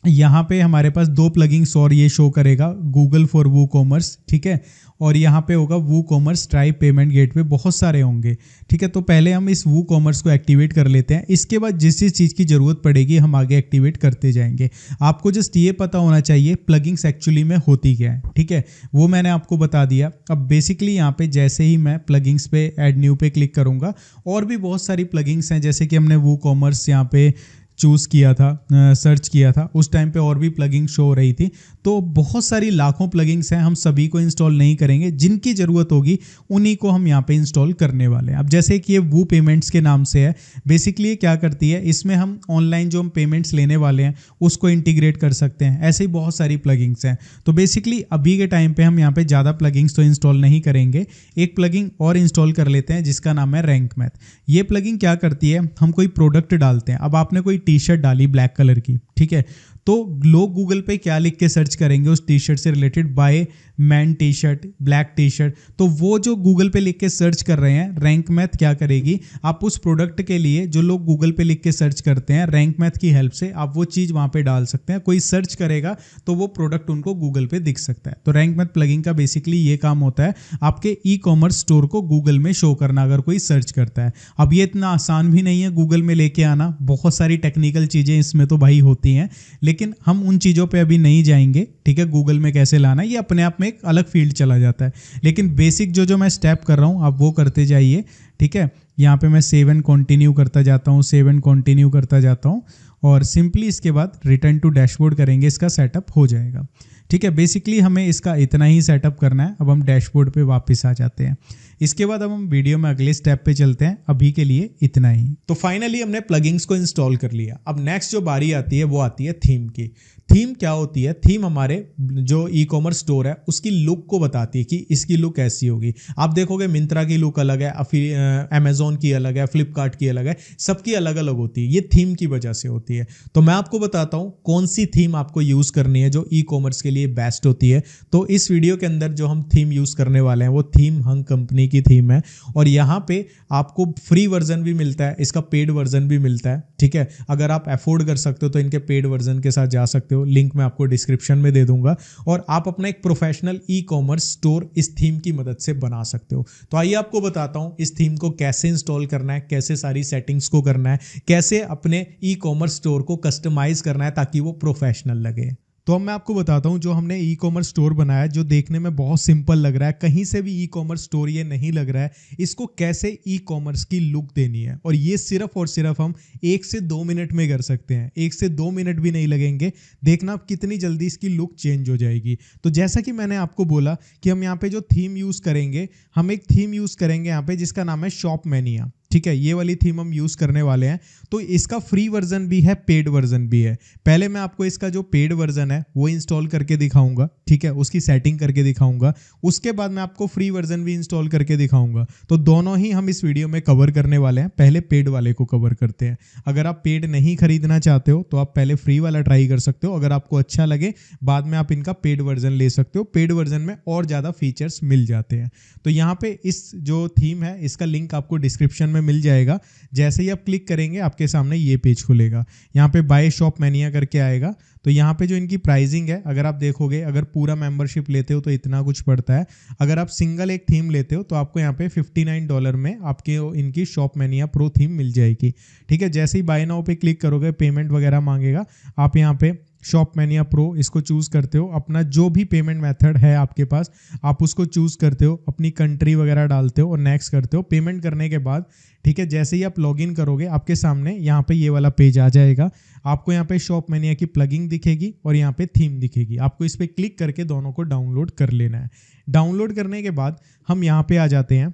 [SPEAKER 1] यहाँ पे हमारे पास दो प्लगइन्स और ये शो करेगा, गूगल फॉर वूकॉमर्स। ठीक है, और यहाँ पे होगा वूकॉमर्स स्ट्राइप पेमेंट गेटवे, बहुत सारे होंगे। ठीक है, तो पहले हम इस वूकॉमर्स को एक्टिवेट कर लेते हैं। इसके बाद जिस जिस चीज़ की ज़रूरत पड़ेगी हम आगे एक्टिवेट करते जाएंगे। आपको जस्ट ये पता होना चाहिए प्लगइन्स एक्चुअली में होती क्या है। ठीक है, वो मैंने आपको बता दिया। अब बेसिकली यहाँ पे जैसे ही मैं प्लगइन्स पे ऐड न्यू पे क्लिक करूँगा, और भी बहुत सारी प्लगइन्स हैं, जैसे कि हमने वूकॉमर्स यहाँ पे चूज़ किया था, सर्च किया था, उस टाइम पे और भी प्लगइन शो हो रही थी। तो बहुत सारी लाखों प्लगइन्स हैं, हम सभी को इंस्टॉल नहीं करेंगे, जिनकी ज़रूरत होगी उन्हीं को हम यहाँ पे इंस्टॉल करने वाले हैं। अब जैसे कि ये वू पेमेंट्स के नाम से है, बेसिकली ये क्या करती है, इसमें हम ऑनलाइन जो हम पेमेंट्स लेने वाले हैं उसको इंटीग्रेट कर सकते हैं। ऐसे ही बहुत सारी प्लगइन्स हैं। तो बेसिकली अभी के टाइम पर हम यहाँ पर ज़्यादा प्लगइन्स तो इंस्टॉल नहीं करेंगे। एक प्लगइन और इंस्टॉल कर लेते हैं जिसका नाम है रैंक मैथ। ये प्लगइन क्या करती है, हम कोई प्रोडक्ट डालते हैं, अब आपने कोई टी शर्ट डाली ब्लैक कलर की, ठीक है, तो लोग गूगल पे क्या लिख के सर्च करेंगे उस टी शर्ट से related, by man T shirt, black T shirt, तो वो जो गूगल पे लिख के सर्च कर रहे हैं, रैंक मैथ क्या करेगी, आप उस प्रोडक्ट के लिए जो लोग गूगल पे लिख के सर्च करते हैं, रैंक मैथ की हेल्प से आप वो चीज़ वहाँ पे डाल सकते हैं। कोई सर्च करेगा तो वो प्रोडक्ट उनको गूगल पे दिख सकता है। तो रैंक मैथ प्लगइन का बेसिकली ये काम होता है, आपके ई कॉमर्स स्टोर को गूगल में शो करना अगर कोई सर्च करता है। अब ये इतना आसान भी नहीं है गूगल में लेके आना, बहुत सारी टेक्निकल चीज़ें इसमें तो भाई होती हैं, लेकिन हम उन चीज़ों पे अभी नहीं जाएंगे। ठीक है, गूगल में कैसे लाना है ये अपने आप में एक अलग फील्ड चला जाता है, लेकिन बेसिक जो मैं स्टेप कर रहा हूँ आप वो करते जाइए। ठीक है, यहाँ पे मैं सेव एंड कंटिन्यू करता जाता हूँ, सेव एंड कंटिन्यू करता जाता हूँ, और सिंपली इसके बाद रिटर्न टू डैशबोर्ड करेंगे, इसका सेटअप हो जाएगा। ठीक है, बेसिकली हमें इसका इतना ही सेटअप करना है। अब हम डैशबोर्ड पे वापस आ जाते हैं। इसके बाद अब हम वीडियो में अगले स्टेप पे चलते हैं। अभी के लिए इतना ही। तो फाइनली हमने प्लगइन्स को इंस्टॉल कर लिया। अब नेक्स्ट जो बारी आती है वो आती है थीम की। थीम क्या होती है, थीम हमारे जो ई कॉमर्स स्टोर है उसकी लुक को बताती है कि इसकी लुक ऐसी होगी। आप देखोगे मिंत्रा की लुक अलग है, फिर अमेजोन की अलग है, फ्लिपकार्ट की अलग है, सबकी अलग अलग होती है। ये थीम की वजह से होती है। तो मैं आपको बताता हूँ कौन सी थीम आपको यूज़ करनी है जो ई कॉमर्स के लिए बेस्ट होती है। तो इस वीडियो के अंदर जो हम थीम यूज़ करने वाले हैं वो थीम हंग कंपनी की थीम है, और यहाँ पे आपको फ्री वर्जन भी मिलता है, इसका पेड वर्जन भी मिलता है। ठीक है, अगर आप अफोर्ड कर सकते हो तो इनके पेड वर्जन के साथ जा सकते हो, लिंक मैं आपको डिस्क्रिप्शन में दे दूंगा, और आप अपना एक प्रोफेशनल ई कॉमर्स स्टोर इस थीम की मदद से बना सकते हो। तो आइए आपको बताता हूं इस थीम को कैसे इंस्टॉल करना है, कैसे सारी सेटिंग्स को करना है, कैसे अपने ई कॉमर्स स्टोर को कस्टमाइज करना है ताकि वो प्रोफेशनल लगे। तो अब मैं आपको बताता हूँ जो हमने ई कॉमर्स स्टोर बनाया, जो देखने में बहुत सिंपल लग रहा है, कहीं से भी ई कॉमर्स स्टोर ये नहीं लग रहा है, इसको कैसे ई कॉमर्स की लुक देनी है, और ये सिर्फ और सिर्फ हम 1 से 2 मिनट में कर सकते हैं। 1 से 2 मिनट भी नहीं लगेंगे, देखना आप कितनी जल्दी इसकी लुक चेंज हो जाएगी। तो जैसा कि मैंने आपको बोला कि हम यहाँ पे जो थीम यूज़ करेंगे, हम एक थीम यूज़ करेंगे यहाँ पे जिसका नाम है शॉप मैनिया। ठीक है, ये वाली थीम हम यूज़ करने वाले हैं। तो इसका फ्री वर्जन भी है, पेड वर्जन भी है। पहले मैं आपको इसका जो पेड वर्जन है वो इंस्टॉल करके दिखाऊंगा। ठीक है, उसकी सेटिंग करके दिखाऊंगा, उसके बाद मैं आपको फ्री वर्जन भी इंस्टॉल करके दिखाऊंगा। तो दोनों ही हम इस वीडियो में कवर करने वाले हैं। पहले पेड वाले को कवर करते हैं। अगर आप पेड नहीं खरीदना चाहते हो तो आप पहले फ्री वाला ट्राई कर सकते हो, अगर आपको अच्छा लगे बाद में आप इनका पेड वर्जन ले सकते हो। पेड वर्जन में और ज़्यादा फीचर्स मिल जाते हैं। तो यहाँ पे इस जो थीम है इसका लिंक आपको डिस्क्रिप्शन में मिल जाएगा। जैसे ही आप क्लिक करेंगे आपके सामने ये पेज खुलेगा, यहाँ पे बाय शॉप मैनिया करके आएगा। तो यहाँ पे जो इनकी प्राइसिंग है, अगर आप देखोगे, अगर पूरा मेंबरशिप लेते हो तो इतना कुछ पड़ता है। अगर आप सिंगल एक थीम लेते हो तो आपको यहाँ पे $59 में आपके इनकी शॉप मैनिया प्रो थीम मिल जाएगी। ठीक है, जैसे ही बाय नाउ पे क्लिक करोगे पेमेंट वगैरह मांगेगा, आप यहाँ पे शॉप मैनिया प्रो इसको चूज़ करते हो, अपना जो भी पेमेंट मेथड है आपके पास आप उसको चूज़ करते हो, अपनी कंट्री वगैरह डालते हो और नेक्स्ट करते हो। पेमेंट करने के बाद ठीक है, जैसे ही आप लॉगिन करोगे आपके सामने यहाँ पे ये वाला पेज आ जाएगा। आपको यहाँ पे शॉप मैनिया की प्लगइन दिखेगी और यहाँ पे थीम दिखेगी। आपको इस पर क्लिक करके दोनों को डाउनलोड कर लेना है। डाउनलोड करने के बाद हम यहाँ पे आ जाते हैं।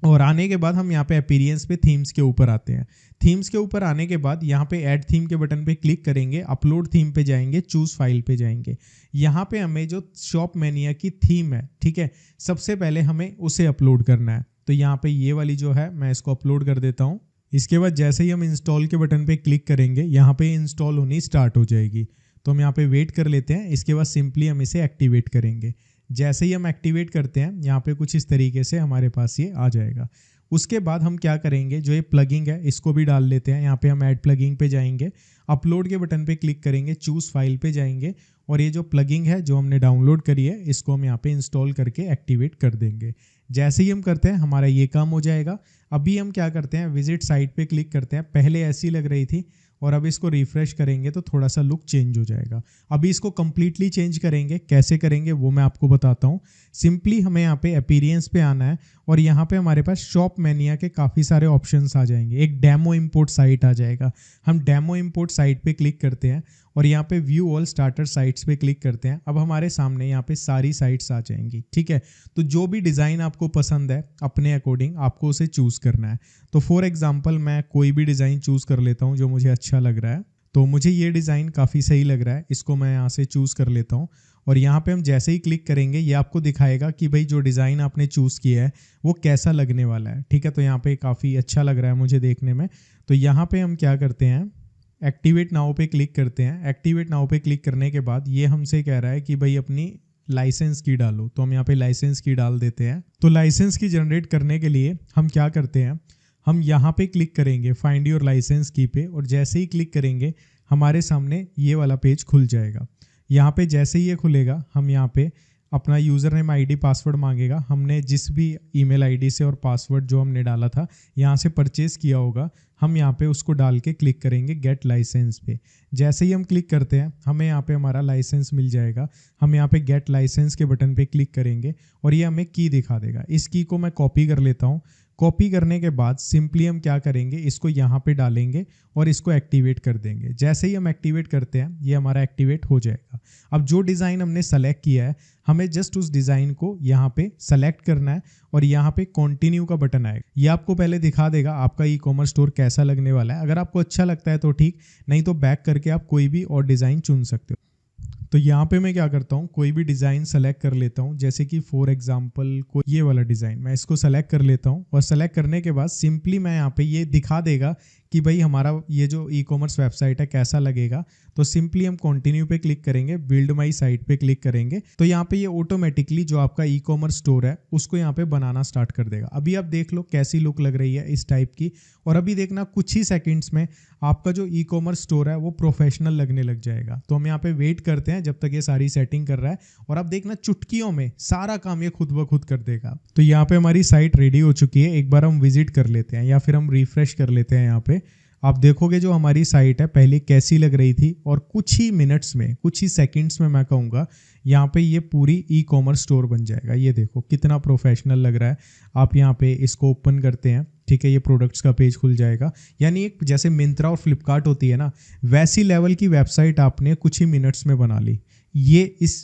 [SPEAKER 1] और आने के बाद हम यहाँ पे अपीयरेंस पे थीम्स के ऊपर आते हैं। थीम्स के ऊपर आने के बाद यहाँ पे ऐड थीम के बटन पे क्लिक करेंगे, अपलोड थीम पे जाएंगे, चूज फाइल पे जाएंगे। यहाँ पे हमें जो शॉप मैनिया की थीम है, ठीक है, सबसे पहले हमें उसे अपलोड करना है। तो यहाँ पे ये वाली जो है मैं इसको अपलोड कर देता हूँ। इसके बाद जैसे ही हम इंस्टॉल के बटन पे क्लिक करेंगे, यहाँ पे इंस्टॉल होनी स्टार्ट हो जाएगी। तो हम यहाँ पे वेट कर लेते हैं। इसके बाद सिंपली हम इसे एक्टिवेट करेंगे। जैसे ही हम एक्टिवेट करते हैं, यहाँ पे कुछ इस तरीके से हमारे पास ये आ जाएगा। उसके बाद हम क्या करेंगे, जो ये प्लगिंग है इसको भी डाल लेते हैं। यहाँ पे हम ऐड प्लगिंग पे जाएंगे, अपलोड के बटन पे क्लिक करेंगे, चूज फाइल पे जाएंगे और ये जो प्लगिंग है जो हमने डाउनलोड करी है इसको हम यहाँ पे इंस्टॉल करके एक्टिवेट कर देंगे। जैसे ही हम करते हैं हमारा ये काम हो जाएगा। अभी हम क्या करते हैं, विजिट साइट पे क्लिक करते हैं। पहले ऐसी लग रही थी और अब इसको रिफ्रेश करेंगे तो थोड़ा सा लुक चेंज हो जाएगा। अभी इसको कंप्लीटली चेंज करेंगे, कैसे करेंगे वो मैं आपको बताता हूँ। सिंपली हमें यहाँ पे अपीयरेंस पे आना है और यहाँ पे हमारे पास शॉप मैनिया के काफ़ी सारे ऑप्शंस आ जाएंगे। एक डेमो इंपोर्ट साइट आ जाएगा। हम डेमो इंपोर्ट साइट पे क्लिक करते हैं और यहाँ पे व्यू ऑल स्टार्टर साइट्स पे क्लिक करते हैं। अब हमारे सामने यहाँ पे सारी साइट्स आ जाएंगी, ठीक है। तो जो भी डिज़ाइन आपको पसंद है अपने अकॉर्डिंग आपको उसे चूज़ करना है। तो फॉर एग्जांपल मैं कोई भी डिज़ाइन चूज़ कर लेता हूँ जो मुझे अच्छा लग रहा है। तो मुझे ये डिज़ाइन काफ़ी सही लग रहा है, इसको मैं यहाँ से चूज़ कर लेता हूँ। और यहाँ पे हम जैसे ही क्लिक करेंगे ये आपको दिखाएगा कि भाई जो डिज़ाइन आपने चूज़ किया है वो कैसा लगने वाला है, ठीक है। तो यहाँ पे काफ़ी अच्छा लग रहा है मुझे देखने में। तो यहाँ पे हम क्या करते हैं, एक्टिवेट नाउ पे क्लिक करते हैं। एक्टिवेट नाउ पे क्लिक करने के बाद ये हमसे कह रहा है कि भाई अपनी लाइसेंस की डालो। तो हम यहाँ पे लाइसेंस की डाल देते हैं। तो लाइसेंस की जनरेट करने के लिए हम क्या करते हैं, हम यहाँ पे क्लिक करेंगे फाइंड योर लाइसेंस की पे और जैसे ही क्लिक करेंगे हमारे सामने ये वाला पेज खुल जाएगा। यहाँ पे जैसे ही ये खुलेगा हम यहाँ पे अपना यूज़र नेम आईडी पासवर्ड मांगेगा। हमने जिस भी ईमेल आईडी से और पासवर्ड जो हमने डाला था यहाँ से परचेज़ किया होगा, हम यहाँ पे उसको डाल के क्लिक करेंगे गेट लाइसेंस पे। जैसे ही हम क्लिक करते हैं हमें यहाँ पे हमारा लाइसेंस मिल जाएगा। हम यहाँ पे गेट लाइसेंस के बटन पे क्लिक करेंगे और ये हमें की दिखा देगा। इस की को मैं कॉपी कर लेता हूँ। कॉपी करने के बाद सिंपली हम क्या करेंगे, इसको यहाँ पे डालेंगे और इसको एक्टिवेट कर देंगे। जैसे ही हम एक्टिवेट करते हैं ये हमारा एक्टिवेट हो जाएगा। अब जो डिज़ाइन हमने सेलेक्ट किया है हमें जस्ट उस डिज़ाइन को यहाँ पे सेलेक्ट करना है और यहाँ पे कंटिन्यू का बटन आएगा। ये आपको पहले दिखा देगा आपका ई कॉमर्स स्टोर कैसा लगने वाला है। अगर आपको अच्छा लगता है तो ठीक, नहीं तो बैक करके आप कोई भी और डिज़ाइन चुन सकते हो। तो यहाँ पे मैं क्या करता हूँ, कोई भी डिज़ाइन सेलेक्ट कर लेता हूँ। जैसे कि फॉर एग्जांपल कोई ये वाला डिज़ाइन मैं इसको सेलेक्ट कर लेता हूँ और सेलेक्ट करने के बाद सिंपली मैं यहाँ पे ये दिखा देगा कि भाई हमारा ये जो ई कॉमर्स वेबसाइट है कैसा लगेगा। तो सिंपली हम कंटिन्यू पे क्लिक करेंगे, बिल्ड माई साइट पे क्लिक करेंगे तो यहाँ पे ये ऑटोमेटिकली जो आपका ई कॉमर्स स्टोर है उसको यहाँ पे बनाना स्टार्ट कर देगा। अभी आप देख लो कैसी लुक लग रही है इस टाइप की। और अभी देखना कुछ ही सेकंड्स में आपका जो ई कॉमर्स स्टोर है वो प्रोफेशनल लगने लग जाएगा। तो हम यहाँ पे वेट करते हैं जब तक ये सारी सेटिंग कर रहा है और आप देखना चुटकियों में सारा काम ये खुद ब खुद कर देगा। तो यहाँ पे हमारी साइट रेडी हो चुकी है। एक बार हम विजिट कर लेते हैं या फिर हम रिफ्रेश कर लेते हैं। यहाँ पे आप देखोगे जो हमारी साइट है पहले कैसी लग रही थी और कुछ ही मिनट्स में, कुछ ही सेकंड्स में मैं कहूँगा यहाँ पे ये पूरी ई कॉमर्स स्टोर बन जाएगा। ये देखो कितना प्रोफेशनल लग रहा है। आप यहाँ पे इसको ओपन करते हैं, ठीक है, ये प्रोडक्ट्स का पेज खुल जाएगा। यानी एक जैसे मिंत्रा और फ्लिपकार्ट होती है ना, वैसी लेवल की वेबसाइट आपने कुछ ही मिनट्स में बना ली। ये इस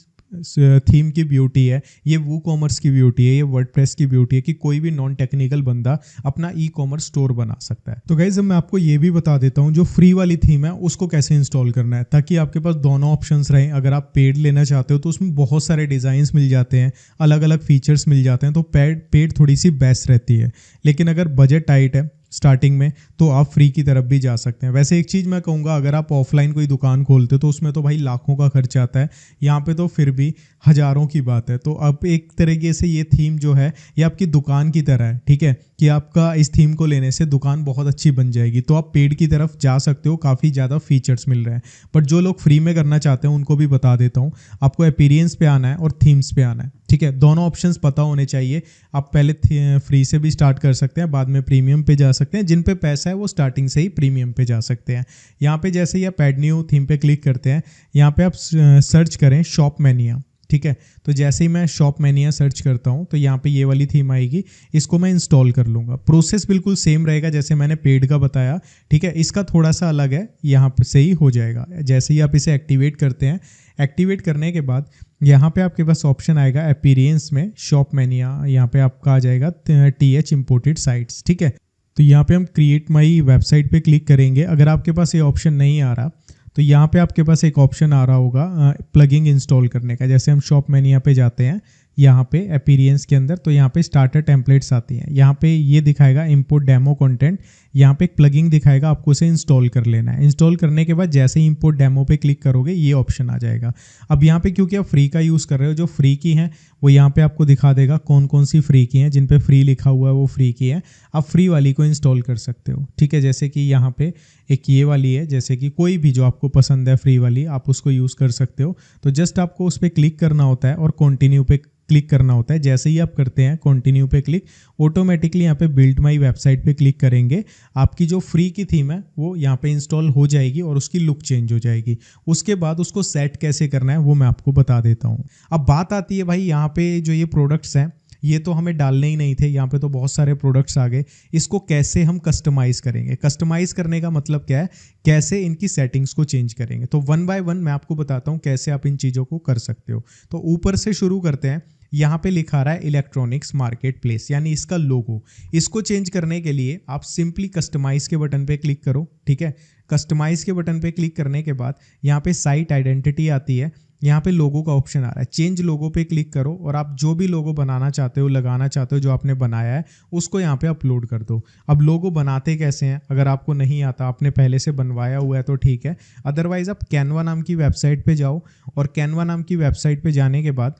[SPEAKER 1] थीम की ब्यूटी है, ये वू कॉमर्स की ब्यूटी है, ये वर्डप्रेस की ब्यूटी है कि कोई भी नॉन टेक्निकल बंदा अपना ई कॉमर्स स्टोर बना सकता है। तो गाइस अब मैं आपको ये भी बता देता हूँ जो फ्री वाली थीम है उसको कैसे इंस्टॉल करना है, ताकि आपके पास दोनों ऑप्शंस रहें। अगर आप पेड लेना चाहते हो तो उसमें बहुत सारे डिज़ाइंस मिल जाते हैं, अलग अलग फीचर्स मिल जाते हैं, तो पेड थोड़ी सी बेस्ट रहती है। लेकिन अगर बजट टाइट है स्टार्टिंग में तो आप फ्री की तरफ भी जा सकते हैं। वैसे एक चीज़ मैं कहूँगा, अगर आप ऑफलाइन कोई दुकान खोलते हो तो उसमें तो भाई लाखों का खर्च आता है, यहाँ पे तो फिर भी हज़ारों की बात है। तो अब एक तरीके से ये थीम जो है ये आपकी दुकान की तरह है, ठीक है, कि आपका इस थीम को लेने से दुकान बहुत अच्छी बन जाएगी। तो आप पेड की तरफ जा सकते हो, काफ़ी ज़्यादा फीचर्स मिल रहे हैं। बट जो लोग फ्री में करना चाहते हैं उनको भी बता देता हूँ, आपको अपीयरेंस पे आना है और थीम्स पे आना है, ठीक है। दोनों ऑप्शंस पता होने चाहिए। आप पहले फ्री से भी स्टार्ट कर सकते हैं, बाद में प्रीमियम पे जा सकते हैं। जिन पे पैसा है वो स्टार्टिंग से ही प्रीमियम पे जा सकते हैं। यहाँ पे जैसे ही आप ऐड न्यू थीम पे क्लिक करते हैं, यहाँ पे आप सर्च करें शॉप मैनिया, ठीक है। तो जैसे ही मैं शॉपमैनिया सर्च करता हूँ तो यहाँ पे ये वाली थीम आएगी, इसको मैं इंस्टॉल कर लूँगा। प्रोसेस बिल्कुल सेम रहेगा जैसे मैंने पेड का बताया, ठीक है। इसका थोड़ा सा अलग है, यहाँ पे से ही हो जाएगा। जैसे ही आप इसे एक्टिवेट करते हैं, एक्टिवेट करने के बाद यहाँ पे आपके पास ऑप्शन आएगा अपीयरेंस में शॉपमैनिया, यहाँ पे आपका आ जाएगा TH इम्पोर्टेड साइट्स, ठीक है। तो यहाँ पे हम क्रिएट माई वेबसाइट पे क्लिक करेंगे। अगर आपके पास ये ऑप्शन नहीं आ रहा तो यहाँ पे आपके पास एक ऑप्शन आ रहा होगा प्लगइन इंस्टॉल करने का। जैसे हम शॉपमैनिया पे जाते हैं, यहाँ पे अपीयरेंस के अंदर, तो यहाँ पे स्टार्टर टेम्पलेट्स आती हैं। यहाँ पे ये दिखाएगा इंपोर्ट डेमो कंटेंट, यहाँ पे एक प्लगइन दिखाएगा, आपको उसे इंस्टॉल कर लेना है। इंस्टॉल करने के बाद जैसे ही इंपोर्ट डेमो पे क्लिक करोगे ये ऑप्शन आ जाएगा। अब यहाँ पे क्योंकि आप फ्री का यूज़ कर रहे हो, जो फ्री की हैं वो यहाँ पे आपको दिखा देगा कौन कौन सी फ्री की हैं, जिन पे फ्री लिखा हुआ है वो फ्री की है। आप फ्री वाली को इंस्टॉल कर सकते हो, ठीक है। जैसे कि यहाँ पे एक ये वाली है, जैसे कि कोई भी जो आपको पसंद है फ्री वाली, आप उसको यूज़ कर सकते हो। तो जस्ट आपको उस पर क्लिक करना होता है और कंटिन्यू पे क्लिक करना होता है। जैसे ही आप करते हैं कंटिन्यू पे क्लिक, ऑटोमेटिकली यहाँ पे बिल्ड माई वेबसाइट पे क्लिक करेंगे, आपकी जो फ्री की थीम है वो यहाँ पे इंस्टॉल हो जाएगी और उसकी लुक चेंज हो जाएगी। उसके बाद उसको सेट कैसे करना है वो मैं आपको बता देता हूँ। अब बात आती है भाई यहाँ पे जो ये प्रोडक्ट्स हैं ये तो हमें डालने ही नहीं थे, यहाँ पे तो बहुत सारे प्रोडक्ट्स आ गए, इसको कैसे हम कस्टमाइज़ करेंगे। कस्टमाइज़ करने का मतलब क्या है, कैसे इनकी सेटिंग्स को चेंज करेंगे। तो वन बाय वन मैं आपको बताता हूँ कैसे आप इन चीज़ों को कर सकते हो। तो ऊपर से शुरू करते हैं। यहाँ पे लिखा रहा है इलेक्ट्रॉनिक्स मार्केट प्लेस, यानी इसका लोगो। इसको चेंज करने के लिए आप सिंपली कस्टमाइज़ के बटन पे क्लिक करो, ठीक है। कस्टमाइज़ के बटन पे क्लिक करने के बाद यहाँ पे साइट आइडेंटिटी आती है, यहाँ पे लोगो का ऑप्शन आ रहा है। चेंज लोगो पे क्लिक करो और आप जो भी लोगो बनाना चाहते हो, लगाना चाहते हो, जो आपने बनाया है उसको यहाँ पे अपलोड कर दो। अब लोगो बनाते कैसे हैं, अगर आपको नहीं आता, आपने पहले से बनवाया हुआ है तो ठीक है, अदरवाइज आप कैनवा नाम की वेबसाइट पे जाओ और कैनवा नाम की वेबसाइट पे जाने के बाद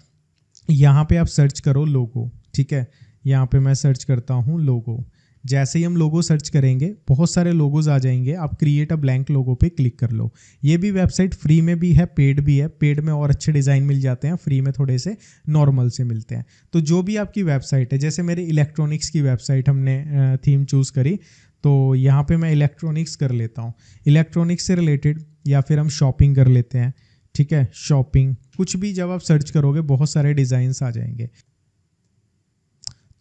[SPEAKER 1] यहाँ पे आप सर्च करो लोगो, ठीक है। यहाँ पे मैं सर्च करता हूँ लोगो। जैसे ही हम लोगो सर्च करेंगे बहुत सारे लोगोज आ जाएंगे, आप क्रिएट अ ब्लैंक लोगो पे क्लिक कर लो। ये भी वेबसाइट फ्री में भी है, पेड भी है। पेड में और अच्छे डिज़ाइन मिल जाते हैं, फ्री में थोड़े से नॉर्मल से मिलते हैं। तो जो भी आपकी वेबसाइट है, जैसे मेरी इलेक्ट्रॉनिक्स की वेबसाइट हमने थीम चूज़ करी, तो यहाँ पे मैं इलेक्ट्रॉनिक्स कर लेता हूँ। इलेक्ट्रॉनिक्स से रिलेटेड, या फिर हम शॉपिंग कर लेते हैं, ठीक है। शॉपिंग कुछ भी जब आप सर्च करोगे बहुत सारे डिज़ाइंस आ जाएंगे।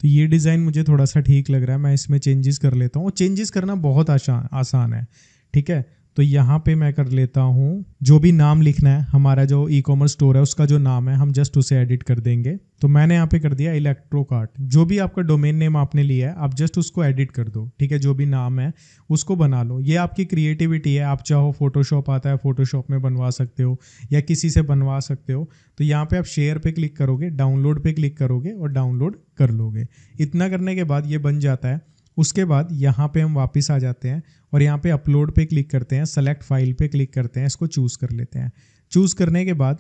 [SPEAKER 1] तो ये डिज़ाइन मुझे थोड़ा सा ठीक लग रहा है, मैं इसमें चेंजेस कर लेता हूँ। चेंजेस करना बहुत आसान है, ठीक है। तो यहाँ पे मैं कर लेता हूँ, जो भी नाम लिखना है, हमारा जो ई कॉमर्स स्टोर है उसका जो नाम है हम जस्ट उसे एडिट कर देंगे। तो मैंने यहाँ पे कर दिया इलेक्ट्रोकार्ट। जो भी आपका डोमेन नेम आपने लिया है आप जस्ट उसको एडिट कर दो, ठीक है। जो भी नाम है उसको बना लो। ये आपकी क्रिएटिविटी है, आप चाहो फोटोशॉप आता है फोटोशॉप में बनवा सकते हो या किसी से बनवा सकते हो। तो यहाँ पे आप शेयर पे क्लिक करोगे, डाउनलोड पे क्लिक करोगे और डाउनलोड कर लोगे। इतना करने के बाद ये बन जाता है। उसके बाद यहाँ पे हम वापस आ जाते हैं और यहाँ पे अपलोड पे क्लिक करते हैं, सेलेक्ट फाइल पे क्लिक करते हैं, इसको चूज़ कर लेते हैं। चूज़ करने के बाद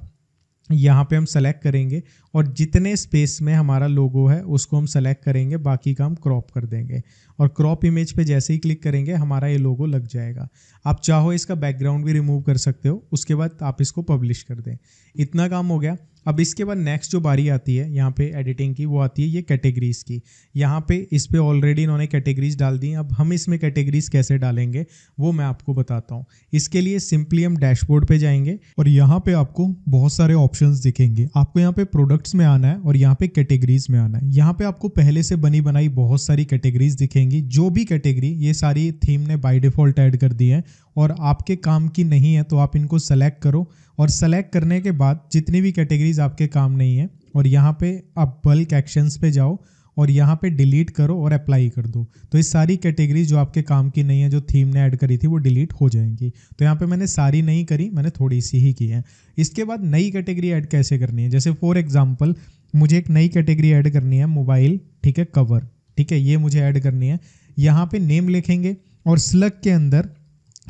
[SPEAKER 1] यहाँ पे हम सेलेक्ट करेंगे और जितने स्पेस में हमारा लोगो है उसको हम सेलेक्ट करेंगे, बाकी का हम क्रॉप कर देंगे। और क्रॉप इमेज पे जैसे ही क्लिक करेंगे हमारा ये लोगो लग जाएगा। आप चाहो इसका बैकग्राउंड भी रिमूव कर सकते हो, उसके बाद आप इसको पब्लिश कर दें। इतना काम हो गया। अब इसके बाद नेक्स्ट जो बारी आती है यहाँ पे एडिटिंग की, वो आती है ये कैटेगरीज़ की। यहाँ पे इस पे ऑलरेडी इन्होंने कैटेगरीज डाल दी हैं। अब हम इसमें कैटेगरीज कैसे डालेंगे वो मैं आपको बताता हूँ। इसके लिए सिंपली हम डैशबोर्ड पे जाएंगे और यहाँ पे आपको बहुत सारे ऑप्शंस दिखेंगे। आपको यहाँ पे प्रोडक्ट्स में आना है और यहाँ पे कैटेगरीज में आना है। यहाँ पे आपको पहले से बनी बनाई बहुत सारी कैटेगरीज दिखेंगी। जो भी कैटेगरी ये सारी थीम ने बाय डिफ़ॉल्ट ऐड कर दी है और आपके काम की नहीं है तो आप इनको सेलेक्ट करो और सेलेक्ट करने के बाद जितनी भी कैटेगरीज आपके काम नहीं है और यहाँ पे आप बल्क एक्शंस पे जाओ और यहाँ पे डिलीट करो और अप्लाई कर दो। तो ये सारी कैटेगरीज जो आपके काम की नहीं है, जो थीम ने ऐड करी थी, वो डिलीट हो जाएंगी। तो यहाँ पे मैंने सारी नहीं करी, मैंने थोड़ी सी ही की है। इसके बाद नई कैटेगरी ऐड कैसे करनी है, जैसे फॉर एग्जाम्पल मुझे एक नई कैटेगरी ऐड करनी है मोबाइल, ठीक है, कवर, ठीक है, ये मुझे ऐड करनी है। यहाँ पे नेम लिखेंगे और स्लग के अंदर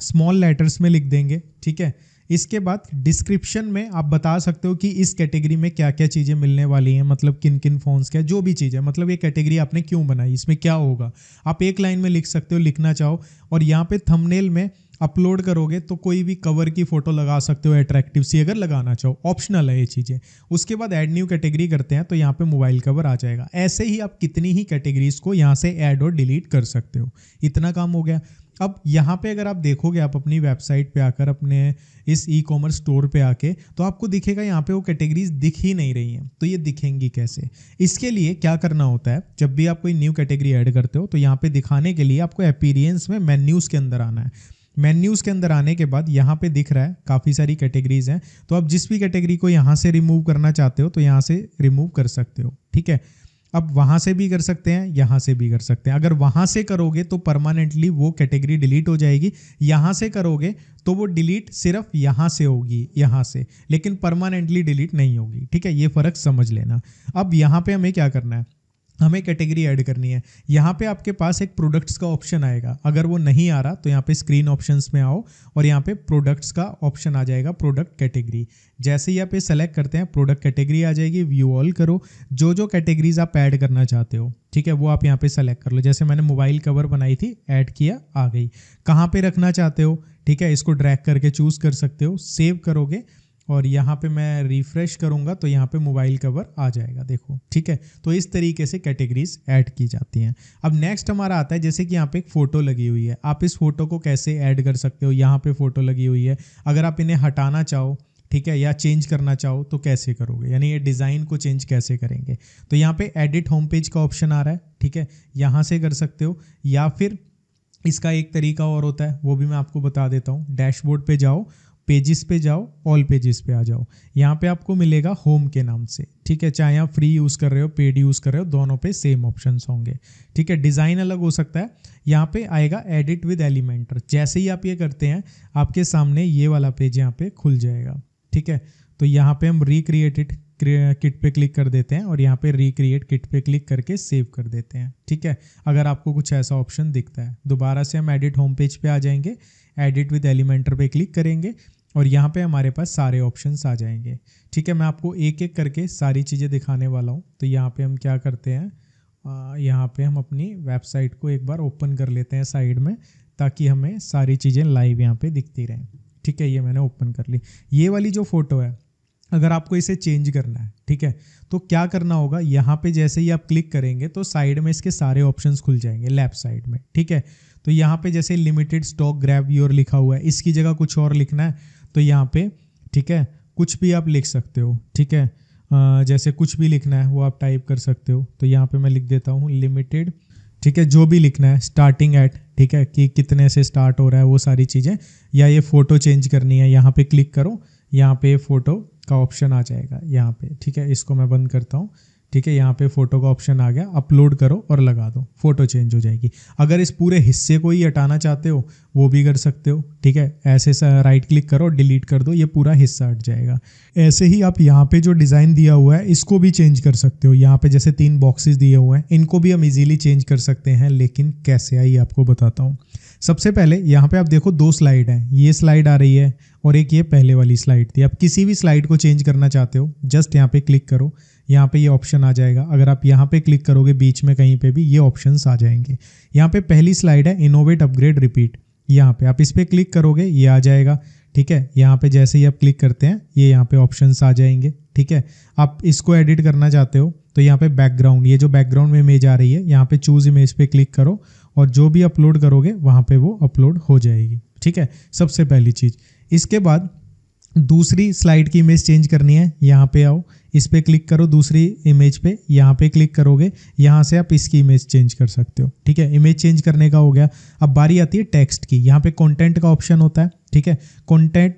[SPEAKER 1] स्मॉल लेटर्स में लिख देंगे, ठीक है। इसके बाद डिस्क्रिप्शन में आप बता सकते हो कि इस कैटेगरी में क्या क्या चीज़ें मिलने वाली हैं, मतलब किन किन फ़ोन्स क्या, जो भी चीज़ है, मतलब ये कैटेगरी आपने क्यों बनाई, इसमें क्या होगा, आप एक लाइन में लिख सकते हो, लिखना चाहो। और यहाँ पे थंबनेल में अपलोड करोगे तो कोई भी कवर की फ़ोटो लगा सकते हो अट्रैक्टिव सी, अगर लगाना चाहो, ऑप्शनल है ये चीज़ें। उसके बाद ऐड न्यू कैटेगरी करते हैं तो यहाँ पे मोबाइल कवर आ जाएगा। ऐसे ही आप कितनी ही कैटेगरीज को यहाँ से ऐड और डिलीट कर सकते हो। इतना काम हो गया। अब यहाँ पे अगर आप देखोगे, आप अपनी वेबसाइट पे आकर, अपने इस ई कॉमर्स स्टोर पे आके, तो आपको दिखेगा यहाँ पे वो कैटेगरीज दिख ही नहीं रही हैं। तो ये दिखेंगी कैसे? इसके लिए क्या करना होता है, जब भी आप कोई न्यू कैटेगरी ऐड करते हो तो यहाँ पे दिखाने के लिए आपको अपीयरेंस में मेन्यूज़ के अंदर आना है। मेन्यूज़ के अंदर आने के बाद यहाँ पे दिख रहा है काफ़ी सारी कैटेगरीज हैं, तो आप जिस भी कैटेगरी को यहाँ से रिमूव करना चाहते हो तो यहाँ से रिमूव कर सकते हो। ठीक है, अब वहाँ से भी कर सकते हैं, यहाँ से भी कर सकते हैं। अगर वहाँ से करोगे तो परमानेंटली वो कैटेगरी डिलीट हो जाएगी, यहाँ से करोगे तो वो डिलीट सिर्फ यहाँ से होगी, यहाँ से, लेकिन परमानेंटली डिलीट नहीं होगी। ठीक है, ये फ़र्क समझ लेना। अब यहाँ पे हमें क्या करना है, हमें कैटेगरी ऐड करनी है। यहाँ पे आपके पास एक प्रोडक्ट्स का ऑप्शन आएगा, अगर वो नहीं आ रहा तो यहाँ पे स्क्रीन ऑप्शंस में आओ और यहाँ पे प्रोडक्ट्स का ऑप्शन आ जाएगा, प्रोडक्ट कैटेगरी। जैसे ही आप ये सेलेक्ट करते हैं प्रोडक्ट कैटेगरी आ जाएगी, व्यू ऑल करो, जो जो कैटेगरीज आप ऐड करना चाहते हो, ठीक है, वो आप यहाँ पे सेलेक्ट कर लो। जैसे मैंने मोबाइल कवर बनाई थी, ऐड किया, आ गई। कहाँ पे रखना चाहते हो, ठीक है, इसको ड्रैग करके चूज़ कर सकते हो। सेव करोगे और यहाँ पे मैं रिफ्रेश करूँगा तो यहाँ पे मोबाइल कवर आ जाएगा, देखो। ठीक है, तो इस तरीके से कैटेगरीज ऐड की जाती हैं। अब नेक्स्ट हमारा आता है, जैसे कि यहाँ पे एक फ़ोटो लगी हुई है, आप इस फोटो को कैसे ऐड कर सकते हो। यहाँ पे फ़ोटो लगी हुई है, अगर आप इन्हें हटाना चाहो, ठीक है, या चेंज करना चाहो तो कैसे करोगे, यानी ये डिज़ाइन को चेंज कैसे करेंगे। तो यहाँ पे एडिट होम पेज का ऑप्शन आ रहा है, ठीक है, यहाँ से कर सकते हो। या फिर इसका एक तरीका और होता है, वो भी मैं आपको बता देता हूँ। डैशबोर्ड पे जाओ, पेजेस पे जाओ, ऑल पेजेस पे आ जाओ, यहाँ पे आपको मिलेगा होम के नाम से। ठीक है, चाहे आप फ्री यूज़ कर रहे हो, पेड यूज़ कर रहे हो, दोनों पे सेम ऑप्शंस होंगे। ठीक है, डिज़ाइन अलग हो सकता है। यहाँ पे आएगा एडिट विद एलिमेंटर। जैसे ही आप ये करते हैं आपके सामने ये वाला पेज यहाँ पे खुल जाएगा। ठीक है, तो यहाँ पे हम रिक्रिएटेड किट पे क्लिक कर देते हैं और यहाँ पे रिक्रिएट किट पे क्लिक करके सेव कर देते हैं। ठीक है, अगर आपको कुछ ऐसा ऑप्शन दिखता है, दोबारा से हम एडिट होम पेज पे आ जाएंगे, एडिट विद एलिमेंटर पे क्लिक करेंगे और यहाँ पे हमारे पास सारे ऑप्शंस आ जाएंगे। ठीक है, मैं आपको एक एक करके सारी चीज़ें दिखाने वाला हूँ। तो यहाँ पे हम क्या करते हैं, यहाँ पे हम अपनी वेबसाइट को एक बार ओपन कर लेते हैं साइड में, ताकि हमें सारी चीज़ें लाइव यहाँ पे दिखती रहें। ठीक है, ये मैंने ओपन कर ली। ये वाली जो फ़ोटो है, अगर आपको इसे चेंज करना है, ठीक है, तो क्या करना होगा, यहाँ पे जैसे ही आप क्लिक करेंगे तो साइड में इसके सारे ऑप्शंस खुल जाएंगे, लेफ्ट साइड में। ठीक है, तो यहाँ पे जैसे लिमिटेड स्टॉक ग्रैब योर लिखा हुआ है, इसकी जगह कुछ और लिखना है तो यहाँ पे, ठीक है, कुछ भी आप लिख सकते हो। ठीक है, जैसे कुछ भी लिखना है वो आप टाइप कर सकते हो। तो यहाँ पे मैं लिख देता हूँ लिमिटेड, ठीक है, जो भी लिखना है, स्टार्टिंग एट, ठीक है, कि कितने से स्टार्ट हो रहा है वो सारी चीज़ें। या ये फ़ोटो चेंज करनी है, यहाँ पे क्लिक करो, यहाँ पे फ़ोटो का ऑप्शन आ जाएगा यहाँ पे। ठीक है, इसको मैं बंद करता हूँ। ठीक है, यहाँ पे फ़ोटो का ऑप्शन आ गया, अपलोड करो और लगा दो, फ़ोटो चेंज हो जाएगी। अगर इस पूरे हिस्से को ही हटाना चाहते हो वो भी कर सकते हो। ठीक है, ऐसे राइट क्लिक करो, डिलीट कर दो, ये पूरा हिस्सा हट जाएगा। ऐसे ही आप यहाँ पे जो डिज़ाइन दिया हुआ है इसको भी चेंज कर सकते हो। यहाँ पे जैसे 3 बॉक्सेस दिए हुए हैं, इनको भी हम इजीली चेंज कर सकते हैं, लेकिन कैसे, आइए आपको बताता हूँ। सबसे पहले यहाँ पे आप देखो 2 स्लाइड हैं, ये स्लाइड आ रही है और एक ये पहले वाली स्लाइड थी। आप किसी भी स्लाइड को चेंज करना चाहते हो, जस्ट यहाँ पे क्लिक करो, यहाँ पे ये ऑप्शन आ जाएगा। अगर आप यहाँ पे क्लिक करोगे बीच में कहीं पे भी, ये ऑप्शंस आ जाएंगे। यहाँ पे पहली स्लाइड है इनोवेट अपग्रेड रिपीट, यहाँ पे आप इस पर क्लिक करोगे, ये आ जाएगा। ठीक है, यहाँ पे जैसे ही आप क्लिक करते हैं ये यहाँ पे ऑप्शंस आ जाएंगे। ठीक है, आप इसको एडिट करना चाहते हो तो यहाँ पे बैकग्राउंड, ये जो बैकग्राउंड में इमेज आ रही है, यहाँ पे चूज इमेज पे क्लिक करो और जो भी अपलोड करोगे वहाँ पे वो अपलोड हो जाएगी। ठीक है, सबसे पहली चीज़। इसके बाद दूसरी स्लाइड की इमेज चेंज करनी है, यहाँ पे आओ, इस पे क्लिक करो, दूसरी इमेज पे यहाँ पे क्लिक करोगे, यहाँ से आप इसकी इमेज चेंज कर सकते हो। ठीक है, इमेज चेंज करने का हो गया। अब बारी आती है टेक्स्ट की। यहाँ पे कंटेंट का ऑप्शन होता है। ठीक है, कंटेंट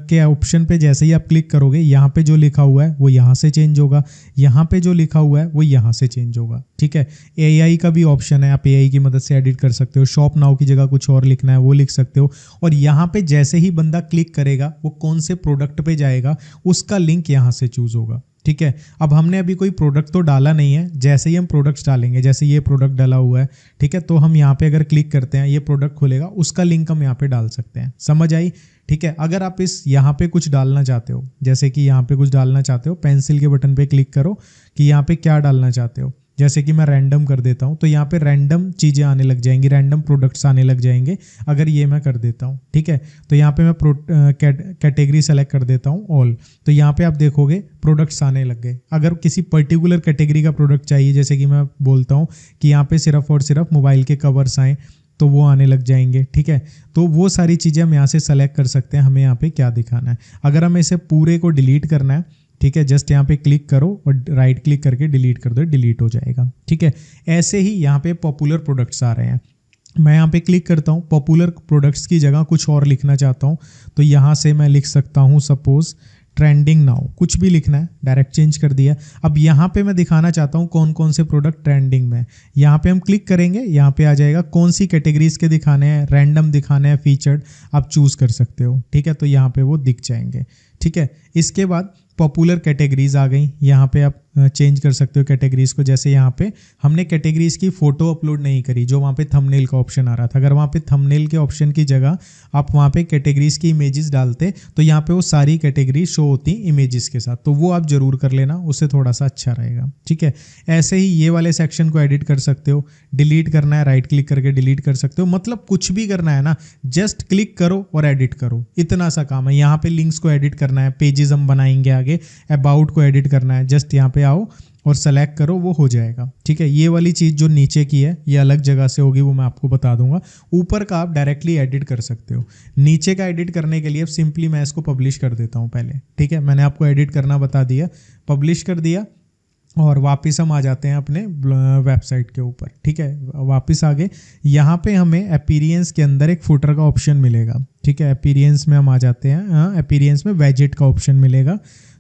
[SPEAKER 1] के ऑप्शन पे जैसे ही आप क्लिक करोगे, यहाँ पे जो लिखा हुआ है वो यहाँ से चेंज होगा, यहाँ पे जो लिखा हुआ है वो यहाँ से चेंज होगा। ठीक है, AI का भी ऑप्शन है, आप AI की मदद से एडिट कर सकते हो। शॉप नाउ की जगह कुछ और लिखना है वो लिख सकते हो। और यहाँ पे जैसे ही बंदा क्लिक करेगा वो कौन से प्रोडक्ट पे जाएगा उसका लिंक यहाँ से चूज होगा। ठीक है, अब हमने अभी कोई प्रोडक्ट तो डाला नहीं है, जैसे ही हम प्रोडक्ट्स डालेंगे, जैसे ये प्रोडक्ट डाला हुआ है, ठीक है, तो हम यहाँ पे अगर क्लिक करते हैं ये प्रोडक्ट खुलेगा, उसका लिंक हम यहाँ पे डाल सकते हैं। समझ आई? ठीक है, अगर आप इस यहाँ पे कुछ डालना चाहते हो, जैसे कि यहाँ पे कुछ डालना चाहते हो, पेंसिल के बटन पे क्लिक करो कि यहाँ पे क्या डालना चाहते हो। जैसे कि मैं रैंडम कर देता हूँ, तो यहाँ पे रैंडम चीज़ें आने लग जाएंगी, रैंडम प्रोडक्ट्स आने लग जाएंगे अगर ये मैं कर देता हूँ। ठीक है, तो यहाँ पे मैं कैटेगरी सेलेक्ट कर देता हूँ ऑल, तो यहाँ पे आप देखोगे प्रोडक्ट्स आने लग गए। अगर किसी पर्टिकुलर कैटेगरी का प्रोडक्ट चाहिए, जैसे कि मैं बोलता हूँ कि यहाँ पे सिर्फ और सिर्फ मोबाइल के कवर्स आएँ, तो वो आने लग जाएंगे। ठीक है, तो वो सारी चीज़ें हम यहाँ से सेलेक्ट कर सकते हैं हमें यहाँ पे क्या दिखाना है। अगर हमें इसे पूरे को डिलीट करना है, ठीक है, जस्ट यहाँ पे क्लिक करो और राइट क्लिक करके डिलीट कर दो, डिलीट हो जाएगा। ठीक है, ऐसे ही यहाँ पे पॉपुलर प्रोडक्ट्स आ रहे हैं। मैं यहाँ पे क्लिक करता हूँ, पॉपुलर प्रोडक्ट्स की जगह कुछ और लिखना चाहता हूँ, तो यहाँ से मैं लिख सकता हूँ सपोज ट्रेंडिंग नाउ, कुछ भी लिखना है, डायरेक्ट चेंज कर दिया। अब यहाँ पे मैं दिखाना चाहता हूँ कौन कौन से प्रोडक्ट ट्रेंडिंग में। यहाँ पे हम क्लिक करेंगे, यहाँ पे आ जाएगा कौन सी कैटेगरीज के दिखाने हैं, रैंडम दिखाने हैं, फीचर्ड, आप चूज़ कर सकते हो। ठीक है, तो यहाँ पे वो दिख जाएंगे। ठीक है, इसके बाद पॉपुलर कैटेगरीज आ गई, यहाँ पे आप चेंज कर सकते हो कैटेगरीज को। जैसे यहाँ पे हमने कैटेगरीज की फ़ोटो अपलोड नहीं करी, जो वहाँ पे थंबनेल का ऑप्शन आ रहा था। अगर वहाँ पे थंबनेल के ऑप्शन की जगह आप वहाँ पे कैटेगरीज की इमेजेस डालते, तो यहाँ पे वो सारी कैटेगरी शो होती इमेजेस के साथ, तो वो आप जरूर कर लेना, उससे थोड़ा सा अच्छा रहेगा। ठीक है, ऐसे ही ये वाले सेक्शन को एडिट कर सकते हो, डिलीट करना है राइट क्लिक करके डिलीट कर सकते हो, मतलब कुछ भी करना है ना, जस्ट क्लिक करो और एडिट करो, इतना सा काम है। यहाँ पे लिंक्स को एडिट करना है, पेजेस हम बनाएंगे आगे, अबाउट को एडिट करना है, जस्ट यहाँ पे आओ और सेलेक्ट करो, वो हो जाएगा। ठीक है, ये वाली चीज़ जो नीचे की है ये अलग जगह से होगी, वो मैं आपको बता दूंगा। ऊपर का आप डायरेक्टली एडिट कर सकते हो, नीचे का एडिट करने के लिए अब सिंपली मैं इसको पब्लिश कर देता हूँ पहले। ठीक है, मैंने आपको एडिट करना बता दिया, पब्लिश कर दिया और वापस हम आ जाते हैं अपने वेबसाइट के ऊपर। ठीक है, वापस आ गए, यहाँ पे हमें अपीयरेंस के अंदर एक फुटर का ऑप्शन मिलेगा। ठीक है, अपीयरेंस में हम आ जाते हैं, हाँ अपीयरेंस में वेजेट का ऑप्शन मिलेगा,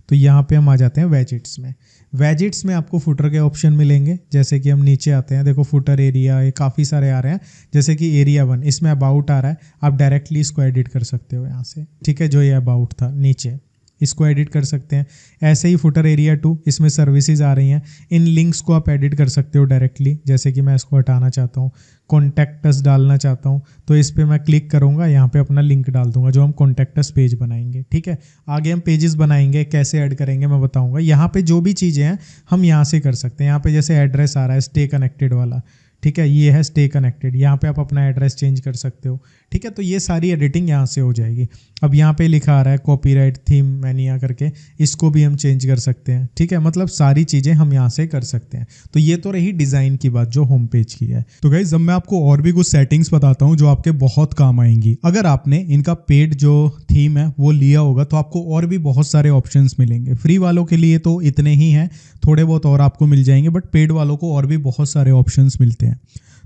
[SPEAKER 1] तो यहाँ पे हम आ जाते हैं वेजेट्स में। वेजेट्स में आपको फुटर के ऑप्शन मिलेंगे, जैसे कि हम नीचे आते हैं, देखो फुटर एरिया, ये काफ़ी सारे आ रहे हैं। जैसे कि एरिया 1 इसमें अबाउट आ रहा है, आप डायरेक्टली इसको एडिट कर सकते हो यहाँ से। ठीक है, जो ये अबाउट था नीचे, इसको एडिट कर सकते हैं। ऐसे ही फुटर एरिया 2 इसमें सर्विसेज आ रही हैं, इन लिंक्स को आप एडिट कर सकते हो डायरेक्टली। जैसे कि मैं इसको हटाना चाहता हूँ, कॉन्टैक्ट अस डालना चाहता हूँ, तो इस पर मैं क्लिक करूँगा, यहाँ पे अपना लिंक डाल दूंगा जो हम कॉन्टैक्ट अस पेज बनाएंगे। ठीक है, आगे हम पेजेस बनाएंगे, कैसे ऐड करेंगे मैं बताऊँगा। यहाँ पे जो भी चीज़ें हैं हम यहाँ से कर सकते हैं। यहाँ पे जैसे एड्रेस आ रहा है स्टे कनेक्टेड वाला, ठीक है, ये है स्टे कनेक्टेड, यहाँ पे आप अपना एड्रेस चेंज कर सकते हो। ठीक है, तो ये सारी एडिटिंग यहाँ से हो जाएगी। अब यहाँ पे लिखा आ रहा है कॉपीराइट थीम मैनिया करके, इसको भी हम चेंज कर सकते हैं। ठीक है, मतलब सारी चीज़ें हम यहाँ से कर सकते हैं। तो ये तो रही डिज़ाइन की बात जो होम पेज की है।
[SPEAKER 2] तो गाइस अब मैं आपको और भी कुछ सेटिंग्स बताता हूँ जो आपके बहुत काम आएंगी। अगर आपने इनका पेड जो थीम है वो लिया होगा तो आपको और भी बहुत सारे ऑप्शंस मिलेंगे। फ्री वालों के लिए तो इतने ही हैं, थोड़े बहुत और आपको मिल जाएंगे, बट पेड वालों को और भी बहुत सारे ऑप्शंस मिलते हैं।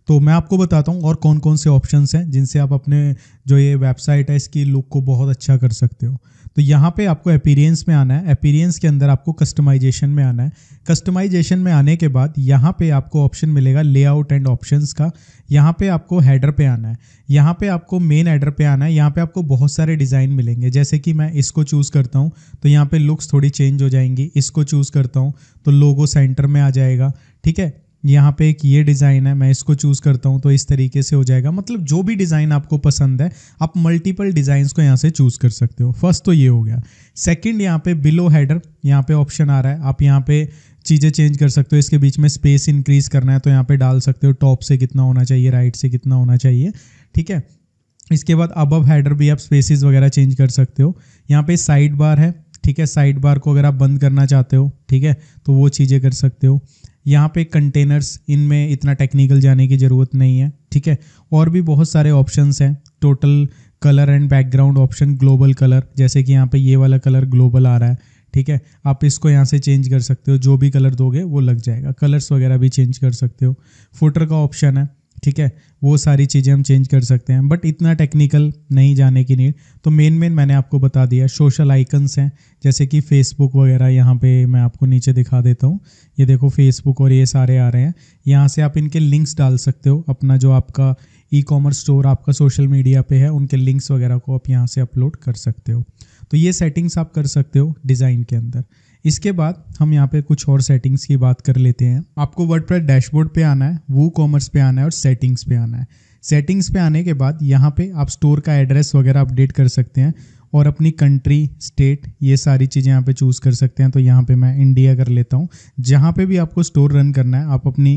[SPEAKER 2] तो मैं आपको बताता हूँ और कौन कौन से ऑप्शंस हैं जिनसे आप अपने जो ये वेबसाइट है इसकी लुक को बहुत अच्छा कर सकते हो। तो यहाँ पे आपको अपीयरेंस में आना है, अपीयरेंस के अंदर आपको कस्टमाइजेशन में आना है। कस्टमाइजेशन में आने के बाद यहाँ पे आपको ऑप्शन मिलेगा लेआउट एंड ऑप्शंस का। यहाँ पे आपको हेडर पे आना है, यहाँ पे आपको मेन हेडर पे आना है। यहाँ पे आपको बहुत सारे डिज़ाइन मिलेंगे, जैसे कि मैं इसको चूज़ करता हूँ तो यहाँ पे लुक्स थोड़ी चेंज हो जाएंगी। इसको चूज़ करता हूँ तो लोगो सेंटर में आ जाएगा। ठीक है, यहाँ पे एक ये डिज़ाइन है, मैं इसको चूज़ करता हूँ तो इस तरीके से हो जाएगा। मतलब जो भी डिज़ाइन आपको पसंद है आप मल्टीपल डिज़ाइंस को यहाँ से चूज़ कर सकते हो। फर्स्ट तो ये हो गया। सेकंड, यहाँ पे बिलो हेडर यहाँ पे ऑप्शन आ रहा है, आप यहाँ पे चीज़ें चेंज कर सकते हो। इसके बीच में स्पेस इंक्रीज करना है तो यहाँ पे डाल सकते हो, टॉप से कितना होना चाहिए, राइट से कितना होना चाहिए। ठीक है, इसके बाद अबव हेडर भी आप स्पेसिस वगैरह चेंज कर सकते हो। यहाँ पे साइड बार है, ठीक है, साइड बार को अगर आप बंद करना चाहते हो, ठीक है, तो वो चीज़ें कर सकते हो। यहाँ पे कंटेनर्स, इनमें इतना टेक्निकल जाने की ज़रूरत नहीं है। ठीक है, और भी बहुत सारे ऑप्शंस हैं। Total colour and background option, global colour, जैसे कि यहाँ पे ये वाला कलर ग्लोबल आ रहा है। ठीक है, आप इसको यहाँ से चेंज कर सकते हो, जो भी कलर दोगे वो लग जाएगा। कलर्स वगैरह भी चेंज कर सकते हो। फुटर का ऑप्शन है, ठीक है, वो सारी चीज़ें हम चेंज कर सकते हैं, बट इतना टेक्निकल नहीं जाने की नीड। तो मेन मैंने आपको बता दिया। सोशल आइकन्स हैं जैसे कि फेसबुक वगैरह, यहाँ पे मैं आपको नीचे दिखा देता हूँ। ये देखो फेसबुक और ये सारे आ रहे हैं। यहाँ से आप इनके लिंक्स डाल सकते हो, अपना जो आपका ई कॉमर्स स्टोर आपका सोशल मीडिया पे है उनके लिंक्स वगैरह को आप यहाँ से अपलोड कर सकते हो। तो ये सेटिंग्स आप कर सकते हो डिज़ाइन के अंदर। इसके बाद हम यहाँ पे कुछ और सेटिंग्स की बात कर लेते हैं। आपको वर्डप्रेस डैशबोर्ड पे आना है, वूकॉमर्स पे आना है और सेटिंग्स पे आना है। सेटिंग्स पे आने के बाद यहाँ पे आप स्टोर का एड्रेस वगैरह अपडेट कर सकते हैं और अपनी कंट्री, स्टेट, ये सारी चीज़ें यहाँ पे चूज़ कर सकते हैं। तो यहाँ पे मैं इंडिया कर लेता हूँ। जहाँ पे भी आपको स्टोर रन करना है आप अपनी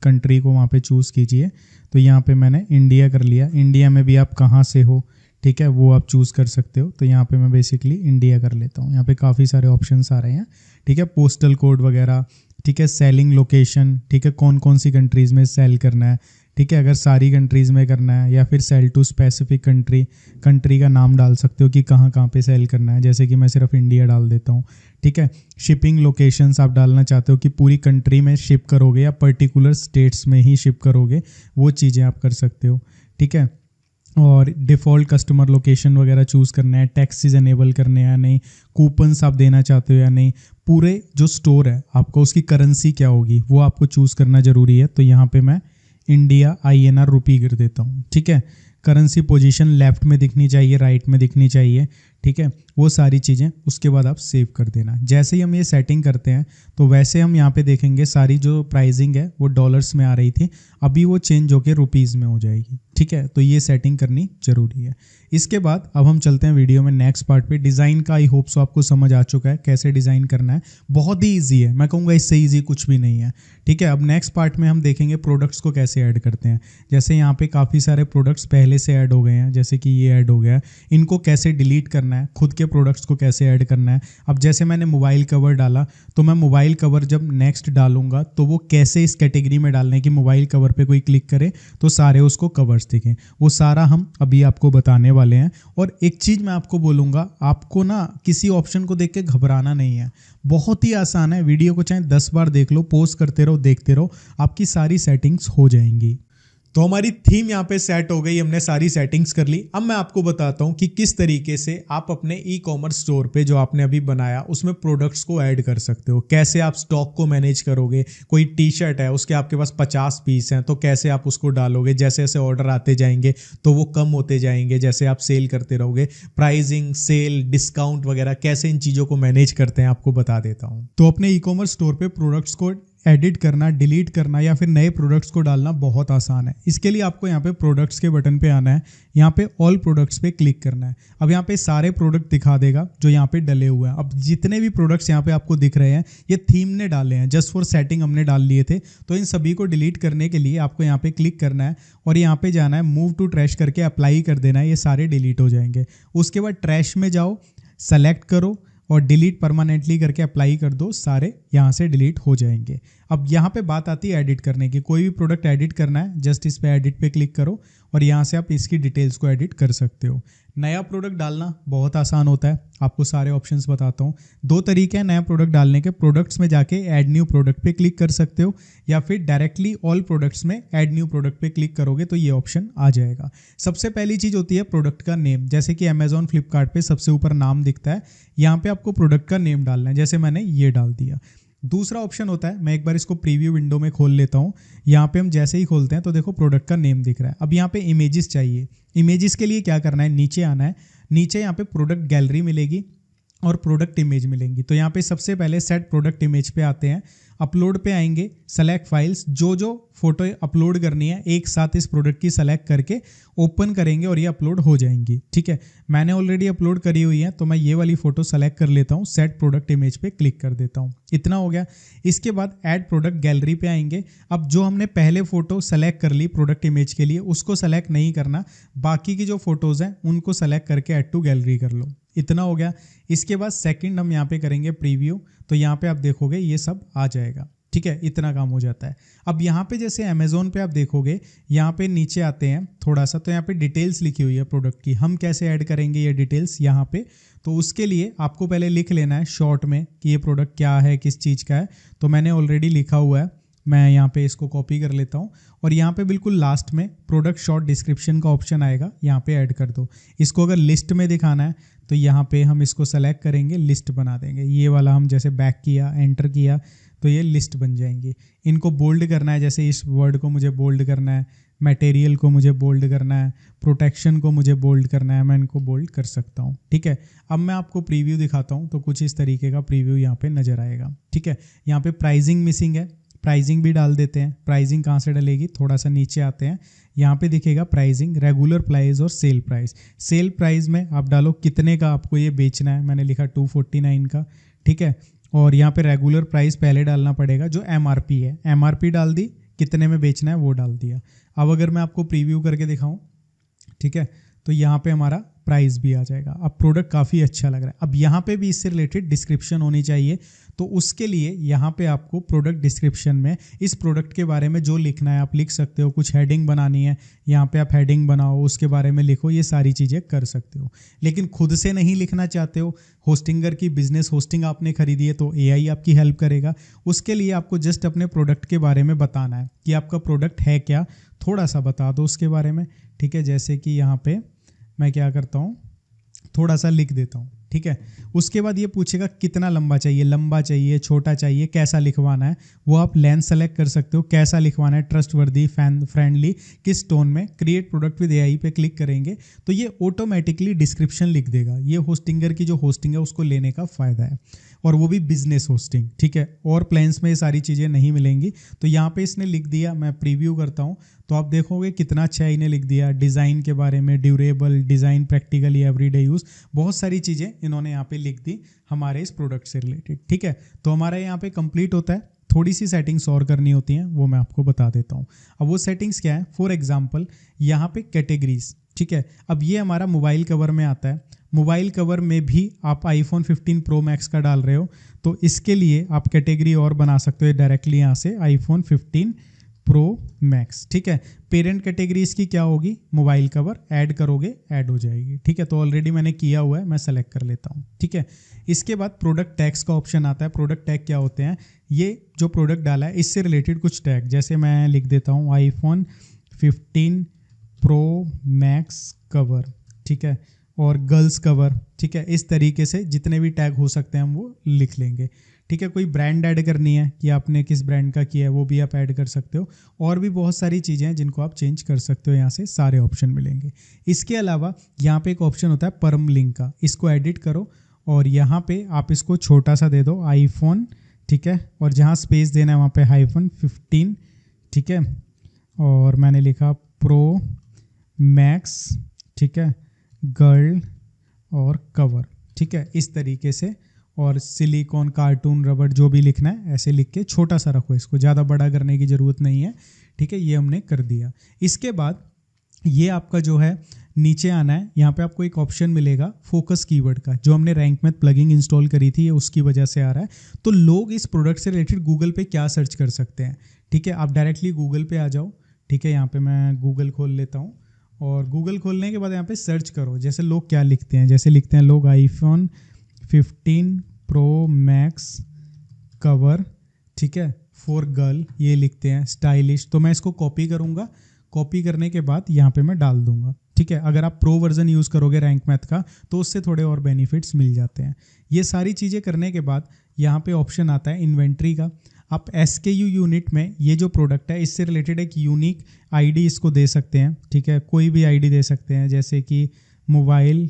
[SPEAKER 2] कंट्री को वहाँ पे चूज़ कीजिए। तो यहाँ पे मैंने इंडिया कर लिया। इंडिया में भी आप कहाँ से हो, ठीक है, वो आप चूज़ कर सकते हो। तो यहाँ पे मैं बेसिकली इंडिया कर लेता हूँ। यहाँ पे काफ़ी सारे ऑप्शंस आ रहे हैं, ठीक है, पोस्टल कोड वगैरह, ठीक है, सेलिंग लोकेशन, ठीक है, कौन कौन सी कंट्रीज़ में सेल करना है, ठीक है, अगर सारी कंट्रीज़ में करना है या फिर सेल टू स्पेसिफिक कंट्री का नाम डाल सकते हो कि कहाँ कहाँ पे सेल करना है, जैसे कि मैं सिर्फ इंडिया डाल देता हूँ, ठीक है। शिपिंग लोकेशंस आप डालना चाहते हो कि पूरी कंट्री में शिप करोगे या पर्टिकुलर स्टेट्स में ही शिप करोगे, वो चीज़ें आप कर सकते हो, ठीक है। और डिफ़ॉल्ट कस्टमर लोकेशन वगैरह चूज़ करना है, टैक्सेस एनेबल करने हैं या नहीं, कूपन्स आप देना चाहते हो या नहीं, पूरे जो स्टोर है आपको उसकी करेंसी क्या होगी वो आपको चूज़ करना ज़रूरी है। तो यहाँ पे मैं इंडिया INR रुपी कर देता हूँ, ठीक है। करेंसी पोजीशन लेफ्ट में दिखनी चाहिए, राइट में दिखनी चाहिए, ठीक है, वो सारी चीज़ें उसके बाद आप सेव कर देना। जैसे ही हम ये सेटिंग करते हैं तो वैसे हम यहाँ पे देखेंगे सारी जो प्राइसिंग है वो डॉलर्स में आ रही थी, अभी वो चेंज होकर रुपीज़ में हो जाएगी, ठीक है। तो ये सेटिंग करनी ज़रूरी है। इसके बाद अब हम चलते हैं वीडियो में नेक्स्ट पार्ट पे। डिज़ाइन का आई होप सो आपको समझ आ चुका है कैसे डिज़ाइन करना है, बहुत ही ईजी है, मैं कहूँगा इससे ईजी कुछ भी नहीं है, ठीक है। अब नेक्स्ट पार्ट में हम देखेंगे प्रोडक्ट्स को कैसे ऐड करते हैं। जैसे यहाँ पे काफ़ी सारे प्रोडक्ट्स पहले से ऐड हो गए हैं, जैसे कि ये ऐड हो गया है, इनको कैसे डिलीट करना है, खुद के प्रोडक्ट्स को कैसे ऐड करना है। अब जैसे मैंने मोबाइल कवर डाला तो मैं मोबाइल कवर जब नेक्स्ट डालूंगा तो वो कैसे इस कैटेगरी में डालने की, मोबाइल कवर पे कोई क्लिक करे तो सारे उसको कवर्स दिखें, वो सारा हम अभी आपको बताने वाले हैं। और एक चीज़ मैं आपको बोलूँगा, आपको ना किसी ऑप्शन को देख के घबराना नहीं है, बहुत ही आसान है। वीडियो को चाहे 10 बार देख लो, पॉज करते रहो, देखते रहो, आपकी सारी सेटिंग्स हो जाएंगी।
[SPEAKER 1] तो हमारी थीम यहाँ पे सेट हो गई, हमने सारी सेटिंग्स कर ली। अब मैं आपको बताता हूँ कि किस तरीके से आप अपने ई कॉमर्स स्टोर पे जो आपने अभी बनाया उसमें प्रोडक्ट्स को ऐड कर सकते हो, कैसे आप स्टॉक को मैनेज करोगे। कोई टी शर्ट है, उसके आपके पास 50 पीस हैं, तो कैसे आप उसको डालोगे, जैसे जैसे ऑर्डर आते जाएंगे तो वो कम होते जाएंगे जैसे आप सेल करते रहोगे। प्राइसिंग, सेल, डिस्काउंट वगैरह कैसे इन चीज़ों को मैनेज करते हैं आपको बता देता हूँ।
[SPEAKER 2] तो अपने ई कॉमर्स स्टोर पे प्रोडक्ट्स को एडिट करना, डिलीट करना या फिर नए प्रोडक्ट्स को डालना बहुत आसान है। इसके लिए आपको यहाँ पे प्रोडक्ट्स के बटन पे आना है, यहाँ पे ऑल प्रोडक्ट्स पे क्लिक करना है। अब यहाँ पे सारे प्रोडक्ट दिखा देगा जो यहाँ पे डले हुए हैं। अब जितने भी प्रोडक्ट्स यहाँ पे आपको दिख रहे हैं ये थीम ने डाले हैं, जस्ट फॉर सेटिंग हमने डाल लिए थे। तो इन सभी को डिलीट करने के लिए आपको यहाँ पे क्लिक करना है और यहाँ पे जाना है, मूव टू ट्रैश करके अप्लाई कर देना है, ये सारे डिलीट हो जाएंगे। उसके बाद ट्रैश में जाओ, सेलेक्ट करो और डिलीट परमानेंटली करके अप्लाई कर दो, सारे यहाँ से डिलीट हो जाएंगे। अब यहाँ पे बात आती है एडिट करने की। कोई भी प्रोडक्ट एडिट करना है, जस्ट इस पे एडिट पे क्लिक करो और यहाँ से आप इसकी डिटेल्स को एडिट कर सकते हो। नया प्रोडक्ट डालना बहुत आसान होता है, आपको सारे ऑप्शंस बताता हूँ। 2 तरीके हैं नया प्रोडक्ट डालने के। प्रोडक्ट्स में जाके ऐड न्यू प्रोडक्ट पे क्लिक कर सकते हो या फिर डायरेक्टली ऑल प्रोडक्ट्स में ऐड न्यू प्रोडक्ट पे क्लिक करोगे तो ये ऑप्शन आ जाएगा। सबसे पहली चीज़ होती है प्रोडक्ट का नेम। जैसे कि अमेजॉन, फ्लिपकार्ट पे सबसे ऊपर नाम दिखता है, यहाँ पे आपको प्रोडक्ट का नेम डालना है, जैसे मैंने ये डाल दिया। दूसरा ऑप्शन होता है, मैं एक बार इसको प्रीव्यू विंडो में खोल लेता हूँ। यहाँ पे हम जैसे ही खोलते हैं तो देखो प्रोडक्ट का नेम दिख रहा है। अब यहाँ पे इमेजेस चाहिए। इमेजेस के लिए क्या करना है, नीचे आना है, नीचे यहाँ पे प्रोडक्ट गैलरी मिलेगी और प्रोडक्ट इमेज मिलेंगी। तो यहाँ पे सबसे पहले सेट प्रोडक्ट इमेज पे आते हैं, अपलोड पे आएंगे, सेलेक्ट फाइल्स, जो जो फोटो अपलोड करनी है एक साथ इस प्रोडक्ट की सेलेक्ट करके ओपन करेंगे और ये अपलोड हो जाएंगी, ठीक है। मैंने ऑलरेडी अपलोड करी हुई है तो मैं ये वाली फोटो सेलेक्ट कर लेता हूँ, सेट प्रोडक्ट इमेज पे क्लिक कर देता हूँ। इतना हो गया। इसके बाद ऐड प्रोडक्ट गैलरी पे आएंगे। अब जो हमने पहले फोटो सेलेक्ट कर ली प्रोडक्ट इमेज के लिए उसको सेलेक्ट नहीं करना, बाकी की जो फोटोज़ हैं उनको सेलेक्ट करके ऐड टू गैलरी कर लो। इतना हो गया। इसके बाद सेकंड हम यहाँ पे करेंगे प्रीव्यू, तो यहाँ पे आप देखोगे ये सब आ जाएगा, ठीक है। इतना काम हो जाता है। अब यहाँ पे जैसे अमेजोन पे आप देखोगे, यहाँ पे नीचे आते हैं थोड़ा सा, तो यहाँ पे डिटेल्स लिखी हुई है प्रोडक्ट की। हम कैसे ऐड करेंगे ये डिटेल्स यहाँ पे, तो उसके लिए आपको पहले लिख लेना है शॉर्ट में कि ये प्रोडक्ट क्या है, किस चीज़ का है। तो मैंने ऑलरेडी लिखा हुआ है, मैं यहाँ पे इसको कॉपी कर लेता हूँ और यहाँ पे बिल्कुल लास्ट में प्रोडक्ट शॉर्ट डिस्क्रिप्शन का ऑप्शन आएगा, यहाँ पे ऐड कर दो। इसको अगर लिस्ट में दिखाना है तो यहाँ पे हम इसको सेलेक्ट करेंगे, लिस्ट बना देंगे। ये वाला हम जैसे बैक किया, एंटर किया तो ये लिस्ट बन जाएंगी। इनको बोल्ड करना है, जैसे इस वर्ड को मुझे बोल्ड करना है, मटेरियल को मुझे बोल्ड करना है, प्रोटेक्शन को मुझे बोल्ड करना है, मैं इनको बोल्ड कर सकता हूँ, ठीक है। अब मैं आपको प्रीव्यू दिखाता हूँ तो कुछ इस तरीके का प्रीव्यू यहाँ पे नजर आएगा, ठीक है। यहाँ पे प्राइसिंग मिसिंग है, प्राइसिंग भी डाल देते हैं। प्राइसिंग कहाँ से डलेगी, थोड़ा सा नीचे आते हैं, यहाँ पे दिखेगा प्राइसिंग, रेगुलर प्राइस और सेल प्राइस। सेल प्राइस में आप डालो कितने का आपको ये बेचना है, मैंने लिखा 249 का, ठीक है। और यहाँ पे रेगुलर प्राइस पहले डालना पड़ेगा जो MRP है, MRP डाल दी, कितने में बेचना है वो डाल दिया। अब अगर मैं आपको प्रीव्यू करके दिखाऊं, ठीक है, तो यहाँ पे हमारा प्राइस भी आ जाएगा। अब प्रोडक्ट काफ़ी अच्छा लग रहा है। अब यहाँ पे भी इससे रिलेटेड डिस्क्रिप्शन होनी चाहिए, तो उसके लिए यहाँ पे आपको प्रोडक्ट डिस्क्रिप्शन में इस प्रोडक्ट के बारे में जो लिखना है आप लिख सकते हो। कुछ हेडिंग बनानी है, यहाँ पे आप हेडिंग बनाओ, उसके बारे में लिखो, ये सारी चीज़ें कर सकते हो। लेकिन खुद से नहीं लिखना चाहते हो, होस्टिंगर की बिजनेस होस्टिंग आपने खरीदी है तो AI आपकी हेल्प करेगा। उसके लिए आपको जस्ट अपने प्रोडक्ट के बारे में बताना है कि आपका प्रोडक्ट है क्या, थोड़ा सा बता दो उसके बारे में, ठीक है। जैसे कि यहाँ पे मैं क्या करता हूँ, थोड़ा सा लिख देता हूँ, ठीक है। उसके बाद ये पूछेगा कितना लंबा चाहिए, छोटा चाहिए, कैसा लिखवाना है, वो आप लेंथ सेलेक्ट कर सकते हो, कैसा लिखवाना है, ट्रस्टवर्दी, फैन फ्रेंडली, किस टोन में। क्रिएट प्रोडक्ट विद AI पे क्लिक करेंगे तो ये ऑटोमेटिकली डिस्क्रिप्शन लिख देगा। ये होस्टिंगर की जो होस्टिंग है उसको लेने का फ़ायदा है, और वो भी बिजनेस होस्टिंग, ठीक है। और प्लान्स में ये सारी चीज़ें नहीं मिलेंगी। तो यहाँ पे इसने लिख दिया, मैं प्रीव्यू करता हूँ तो आप देखोगे कितना अच्छा इन्हें लिख दिया। डिज़ाइन के बारे में, durable design, practically everyday use, बहुत सारी चीज़ें इन्होंने यहाँ पे लिख दी हमारे इस प्रोडक्ट से रिलेटेड, ठीक है। तो हमारा यहाँ पे कंप्लीट होता है। थोड़ी सी सेटिंग्स और करनी होती हैं, वो मैं आपको बता देता हूँ। अब वो सेटिंग्स क्या है, फॉर एग्जाम्पल यहाँ पे कैटेगरीज, ठीक है। अब ये हमारा मोबाइल कवर में आता है। मोबाइल कवर में भी आप iPhone 15 Pro Max का डाल रहे हो तो इसके लिए आप कैटेगरी और बना सकते हो डायरेक्टली यहाँ से, iPhone 15 Pro Max, ठीक है। पेरेंट कैटेगरी इसकी क्या होगी, मोबाइल कवर, ऐड करोगे ऐड हो जाएगी, ठीक है। तो ऑलरेडी मैंने किया हुआ है, मैं सेलेक्ट कर लेता हूँ, ठीक है। इसके बाद प्रोडक्ट टैग्स का ऑप्शन आता है। प्रोडक्ट टैग क्या होते हैं, ये जो प्रोडक्ट डाला है इससे रिलेटेड कुछ टैग, जैसे मैं लिख देता हूँ iPhone 15 Pro Max कवर, ठीक है, और गर्ल्स कवर, ठीक है। इस तरीके से जितने भी टैग हो सकते हैं हम वो लिख लेंगे, ठीक है। कोई ब्रांड ऐड करनी है कि आपने किस ब्रांड का किया है वो भी आप ऐड कर सकते हो। और भी बहुत सारी चीज़ें हैं जिनको आप चेंज कर सकते हो, यहाँ से सारे ऑप्शन मिलेंगे। इसके अलावा यहाँ पे एक ऑप्शन होता है परम लिंक का, इसको एडिट करो और यहाँ पे आप इसको छोटा सा दे दो iPhone, ठीक है, और जहाँ स्पेस देना है वहाँ पे iPhone 15, ठीक है, और मैंने लिखा Pro Max, ठीक है, गर्ल और कवर, ठीक है, इस तरीके से। और सिलिकॉन, कार्टून, रबड़, जो भी लिखना है ऐसे लिख के छोटा सा रखो, इसको ज़्यादा बड़ा करने की ज़रूरत नहीं है, ठीक है। ये हमने कर दिया। इसके बाद ये आपका जो है नीचे आना है, यहाँ पे आपको एक ऑप्शन मिलेगा फोकस कीवर्ड का, जो हमने रैंक मैथ प्लगइन इंस्टॉल करी थी, ये उसकी वजह से आ रहा है। तो लोग इस प्रोडक्ट से रिलेटेड गूगल पे क्या सर्च कर सकते हैं, ठीक है। आप डायरेक्टली गूगल पे आ जाओ, ठीक है। यहाँ पे मैं गूगल खोल लेता हूँ और गूगल खोलने के बाद यहाँ पे सर्च करो, जैसे लोग क्या लिखते हैं, जैसे लिखते हैं लोग iPhone 15 Pro Max कवर, ठीक है, फॉर गर्ल, ये लिखते हैं, स्टाइलिश। तो मैं इसको कॉपी करूँगा, कॉपी करने के बाद यहाँ पे मैं डाल दूंगा, ठीक है। अगर आप प्रो वर्जन यूज़ करोगे रैंक मैथ का तो उससे थोड़े और बेनिफिट्स मिल जाते हैं। ये सारी चीज़ें करने के बाद यहाँ पे ऑप्शन आता है इन्वेंट्री का। आप SKU यूनिट में ये जो प्रोडक्ट है इससे रिलेटेड एक यूनिक ID इसको दे सकते हैं, ठीक है। कोई भी ID दे सकते हैं, जैसे कि मोबाइल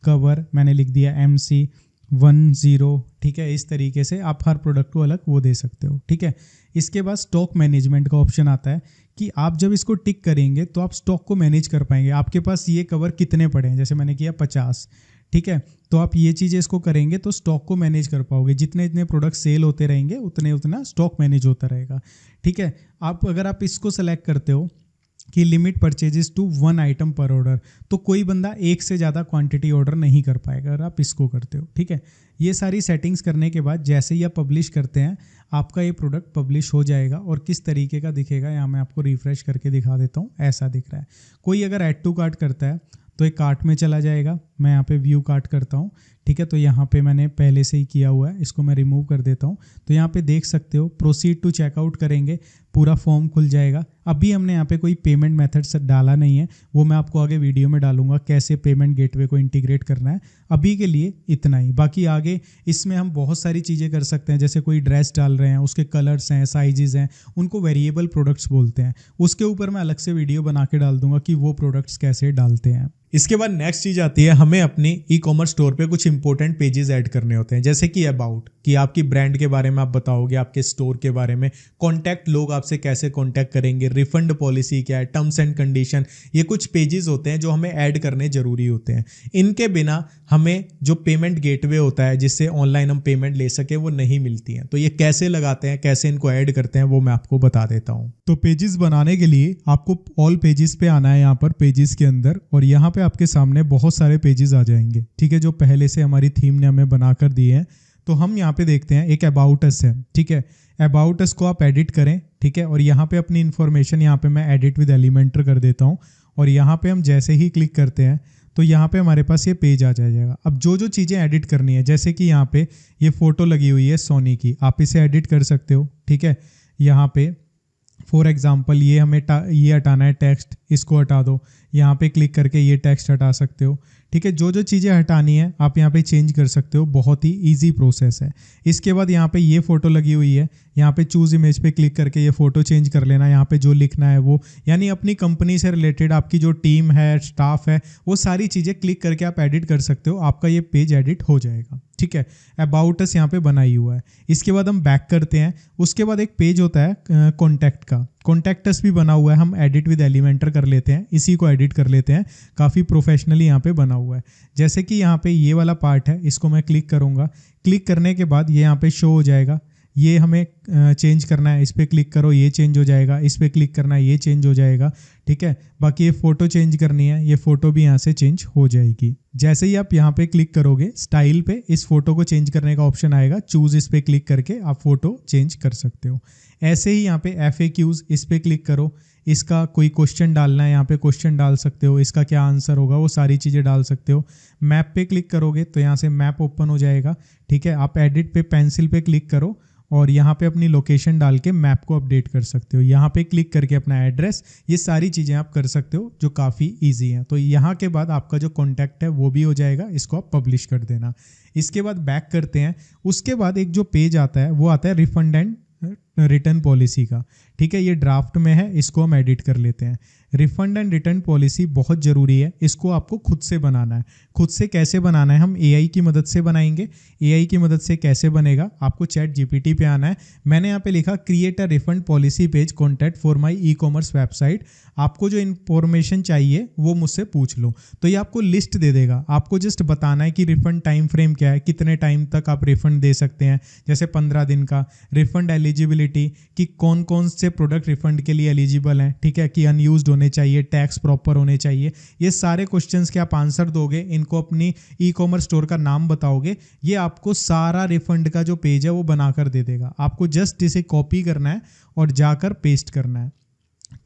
[SPEAKER 2] कवर मैंने लिख दिया MC10, ठीक है। इस तरीके से आप हर प्रोडक्ट को अलग वो दे सकते हो, ठीक है। इसके बाद स्टॉक मैनेजमेंट का ऑप्शन आता है कि आप जब इसको टिक करेंगे तो आप स्टॉक को मैनेज कर पाएंगे। आपके पास ये कवर कितने पड़े हैं, जैसे मैंने किया 50, ठीक है। तो आप ये चीज़ें इसको करेंगे तो स्टॉक को मैनेज कर पाओगे। जितने इतने प्रोडक्ट सेल होते रहेंगे उतना स्टॉक मैनेज होता रहेगा, ठीक है। अगर आप इसको सेलेक्ट करते हो कि लिमिट परचेजेस टू 1 आइटम पर ऑर्डर, तो कोई बंदा एक से ज़्यादा क्वांटिटी ऑर्डर नहीं कर पाएगा अगर आप इसको करते हो, ठीक है। ये सारी सेटिंग्स करने के बाद जैसे ही आप पब्लिश करते हैं आपका ये प्रोडक्ट पब्लिश हो जाएगा। और किस तरीके का दिखेगा यहाँ मैं आपको रिफ्रेश करके दिखा देता हूँ, ऐसा दिख रहा है। कोई अगर ऐड टू कार्ट करता है तो एक कार्ट में चला जाएगा। मैं यहाँ पे व्यू कार्ट करता हूँ, ठीक है। तो यहाँ पे मैंने पहले से ही किया हुआ है, इसको मैं रिमूव कर देता हूँ। तो यहाँ पे देख सकते हो प्रोसीड टू चेकआउट करेंगे, पूरा फॉर्म खुल जाएगा। अभी हमने यहाँ पे कोई पेमेंट मेथड से डाला नहीं है, वो मैं आपको आगे वीडियो में डालूंगा कैसे पेमेंट गेटवे को इंटीग्रेट करना है। अभी के लिए इतना ही, बाकी आगे इसमें हम बहुत सारी चीज़ें कर सकते हैं। जैसे कोई ड्रेस डाल रहे हैं, उसके कलर्स हैं, साइजेस हैं, उनको वेरिएबल प्रोडक्ट्स बोलते हैं। उसके ऊपर मैं अलग से वीडियो बना के डाल दूंगा कि वो प्रोडक्ट्स कैसे डालते हैं। इसके बाद नेक्स्ट चीज़ आती है, हमें
[SPEAKER 1] हमें अपनी ई कॉमर्स स्टोर पे कुछ इंपॉर्टेंट पेजेस ऐड करने होते हैं, जैसे कि अबाउट, कि आपकी ब्रांड के बारे में आप बताओगे, आपके स्टोर के बारे में, कॉन्टैक्ट, लोग आपसे कैसे कॉन्टैक्ट करेंगे, रिफंड पॉलिसी क्या है, टर्म्स एंड कंडीशन, ये कुछ पेजेस होते हैं जो हमें ऐड करने जरूरी होते हैं। इनके बिना हमें जो पेमेंट गेटवे होता है जिससे ऑनलाइन हम पेमेंट ले सके वो नहीं मिलती हैं। तो ये कैसे लगाते हैं, कैसे इनको ऐड करते हैं, वो मैं आपको बता देता हूँ।
[SPEAKER 2] तो पेजेस बनाने के लिए आपको ऑल पेजेस पे आना है, यहाँ पर पेजेस के अंदर, और यहाँ पे आपके सामने बहुत सारे पेजेस आ जाएंगे, ठीक है, जो पहले से हमारी थीम ने हमें बना कर दिए हैं। तो हम यहाँ पे देखते हैं एक अबाउट अस है, ठीक है। अबाउट अस को आप एडिट करें, ठीक है, और यहाँ पे अपनी इन्फॉर्मेशन यहाँ पे मैं एडिट विद एलिमेंटर कर देता हूँ, और यहाँ पे हम जैसे ही क्लिक करते हैं तो यहाँ पे हमारे पास ये पेज आ जाएगा। अब जो जो चीज़ें ऐडिट करनी है, जैसे कि यहाँ पे ये फोटो लगी हुई है सोनी की, आप इसे एडिट कर सकते हो, ठीक है। यहाँ पे फॉर एग्जांपल ये हमें ये हटाना है टेक्स्ट, इसको हटा दो, यहाँ पे क्लिक करके ये टेक्स्ट हटा सकते हो, ठीक है। जो जो चीज़ें हटानी है आप यहाँ पे चेंज कर सकते हो, बहुत ही इजी प्रोसेस है। इसके बाद यहाँ पे ये फोटो लगी हुई है, यहाँ पे चूज इमेज पे क्लिक करके ये फोटो चेंज कर लेना, यहाँ पे जो लिखना है वो, यानी अपनी कंपनी से रिलेटेड आपकी जो टीम है, स्टाफ है, वो सारी चीज़ें क्लिक करके आप एडिट कर सकते हो, आपका ये पेज एडिट हो जाएगा, ठीक है। अबाउट अस यहाँ पे बनाई हुआ है। इसके बाद हम बैक करते हैं, उसके बाद एक पेज होता है कॉन्टैक्ट का, कॉन्टैक्ट अस भी बना हुआ है, हम एडिट विद एलिमेंटर कर लेते हैं, इसी को एडिट कर लेते हैं, काफ़ी प्रोफेशनली यहाँ पे बना हुआ है। जैसे कि यहाँ पे ये वाला पार्ट है, इसको मैं क्लिक करूँगा, क्लिक करने के बाद ये यहाँ पे शो हो जाएगा, ये हमें चेंज करना है, इस पर क्लिक करो ये चेंज हो जाएगा, इस पर क्लिक करना है ये चेंज हो जाएगा, ठीक है। बाकी ये फ़ोटो चेंज करनी है, ये फ़ोटो भी यहाँ से चेंज हो जाएगी। जैसे ही आप यहाँ पे क्लिक करोगे स्टाइल पे, इस फोटो को चेंज करने का ऑप्शन आएगा, चूज़ इस पर क्लिक करके आप फोटो चेंज कर सकते हो। ऐसे ही यहाँ पे FAQs, इस पर क्लिक करो, इसका कोई क्वेश्चन डालना है, यहाँ पे क्वेश्चन डाल सकते हो, इसका क्या आंसर होगा वो सारी चीज़ें डाल सकते हो। मैप पे क्लिक करोगे तो यहाँ से मैप ओपन हो जाएगा, ठीक है। आप एडिट पे पेंसिल पे क्लिक करो और यहाँ पे अपनी लोकेशन डाल के मैप को अपडेट कर सकते हो, यहाँ पे क्लिक करके अपना एड्रेस, ये सारी चीज़ें आप कर सकते हो जो काफ़ी इजी हैं। तो यहाँ के बाद आपका जो कॉन्टैक्ट है वो भी हो जाएगा, इसको आप पब्लिश कर देना। इसके बाद बैक करते हैं, उसके बाद एक जो पेज आता है वो आता है रिफंड एंड रिटर्न पॉलिसी का, ठीक है। ये ड्राफ्ट में है, इसको हम एडिट कर लेते हैं। रिफंड एंड रिटर्न पॉलिसी बहुत ज़रूरी है, इसको आपको खुद से बनाना है। खुद से कैसे बनाना है, हम AI की मदद से बनाएंगे। AI की मदद से कैसे बनेगा, आपको ChatGPT पे आना है। मैंने यहाँ पे लिखा create a refund policy page contact for my e commerce website. आपको जो इन्फॉर्मेशन चाहिए वो मुझसे पूछ लो, तो ये आपको लिस्ट दे देगा। आपको जस्ट बताना है कि रिफंड टाइम फ्रेम क्या है, कितने टाइम तक आप रिफंड दे सकते हैं, जैसे 15 दिन का। रिफंड एलिजिबिलिटी, कि कौन कौन से प्रोडक्ट रिफंड के लिए एलिजिबल हैं, ठीक है, कि अनयूज्ड होने चाहिए, टैक्स प्रॉपर होने चाहिए। ये सारे क्वेश्चंस के आप आंसर दोगे, इनको अपनी ई कॉमर्स स्टोर का नाम बताओगे, ये आपको सारा रिफंड का जो पेज है वो बनाकर दे देगा। आपको जस्ट इसे कॉपी करना है और जाकर पेस्ट करना है,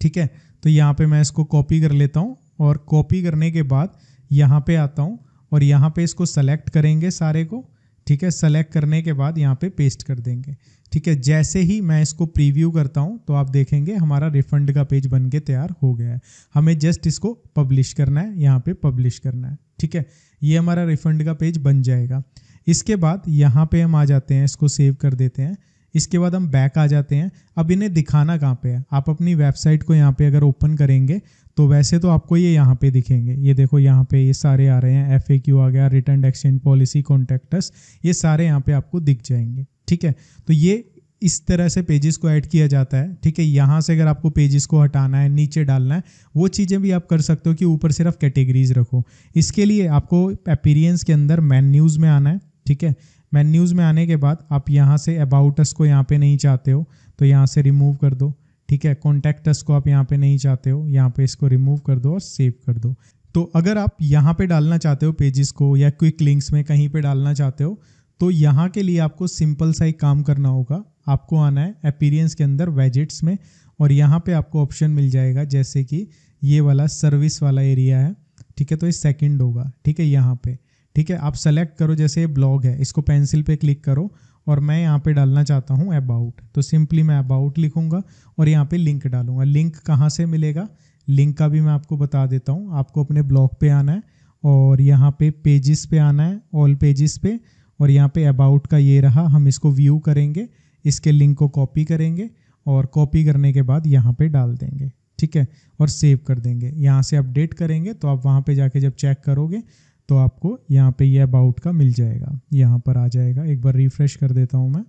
[SPEAKER 2] ठीक है। तो यहाँ पे मैं इसको कॉपी कर लेता हूँ, और कॉपी करने के बाद यहाँ पे आता हूँ और यहाँ पे इसको सेलेक्ट करेंगे सारे को, ठीक है। सेलेक्ट करने के बाद यहाँ पे पेस्ट कर देंगे, ठीक है। जैसे ही मैं इसको प्रीव्यू करता हूँ तो आप देखेंगे हमारा रिफंड का पेज बन के तैयार हो गया है। हमें जस्ट इसको पब्लिश करना है, यहाँ पे पब्लिश करना है, ठीक है। ये हमारा रिफंड का पेज बन जाएगा। इसके बाद यहाँ पे हम आ जाते हैं, इसको सेव कर देते हैं। इसके बाद हम बैक आ जाते हैं। अब इन्हें दिखाना कहाँ पे है, आप अपनी वेबसाइट को यहाँ पे अगर ओपन करेंगे तो वैसे तो आपको ये यहाँ पे दिखेंगे, ये देखो यहाँ पे ये सारे आ रहे हैं, FAQ आ गया, return exchange policy, contact us, ये सारे यहाँ पे आपको दिख जाएंगे, ठीक है। तो ये इस तरह से पेजेस को ऐड किया जाता है, ठीक है। यहाँ से अगर आपको पेजेस को हटाना है, नीचे डालना है, वो चीज़ें भी आप कर सकते हो कि ऊपर सिर्फ कैटेगरीज रखो। इसके लिए आपको अपीयरेंस के अंदर मेन्यूज़ में आना है, ठीक है। मेन्यूज़ में आने के बाद आप यहाँ से अबाउट अस को यहाँ पे नहीं चाहते हो तो यहाँ से रिमूव कर दो, ठीक है। कॉन्टैक्ट अस को आप यहाँ पे नहीं चाहते हो, यहाँ पे इसको रिमूव कर दो और सेव कर दो। तो अगर आप यहाँ पे डालना चाहते हो पेजेस को, या क्विक लिंक्स में कहीं पे डालना चाहते हो, तो यहाँ के लिए आपको सिंपल सा एक काम करना होगा। आपको आना है अपीयरेंस के अंदर वेजेट्स में, और यहाँ पे आपको ऑप्शन मिल जाएगा, जैसे कि ये वाला सर्विस वाला एरिया है, ठीक है। तो ये सेकंड होगा, ठीक है, यहाँ पे, ठीक है। आप सेलेक्ट करो, जैसे ये ब्लॉग है, इसको पेंसिल पे क्लिक करो, और मैं यहाँ पे डालना चाहता हूँ अबाउट, तो सिंपली मैं अबाउट लिखूँगा और यहाँ पे लिंक डालूंगा। लिंक कहाँ से मिलेगा, लिंक का भी मैं आपको बता देता हूँ। आपको अपने ब्लॉग पे आना है और यहाँ पे पेजेस पे आना है, ऑल पेजेस पे, और यहाँ पे अबाउट का ये रहा, हम इसको व्यू करेंगे, इसके लिंक को कॉपी करेंगे और कॉपी करने के बाद यहाँ पे डाल देंगे, ठीक है, और सेव कर देंगे। यहाँ से अपडेट करेंगे तो आप वहाँ पे जाके जब चेक करोगे तो आपको यहाँ पे ये अबाउट का मिल जाएगा, यहाँ पर आ जाएगा। एक बार रिफ्रेश कर देता हूँ मैं।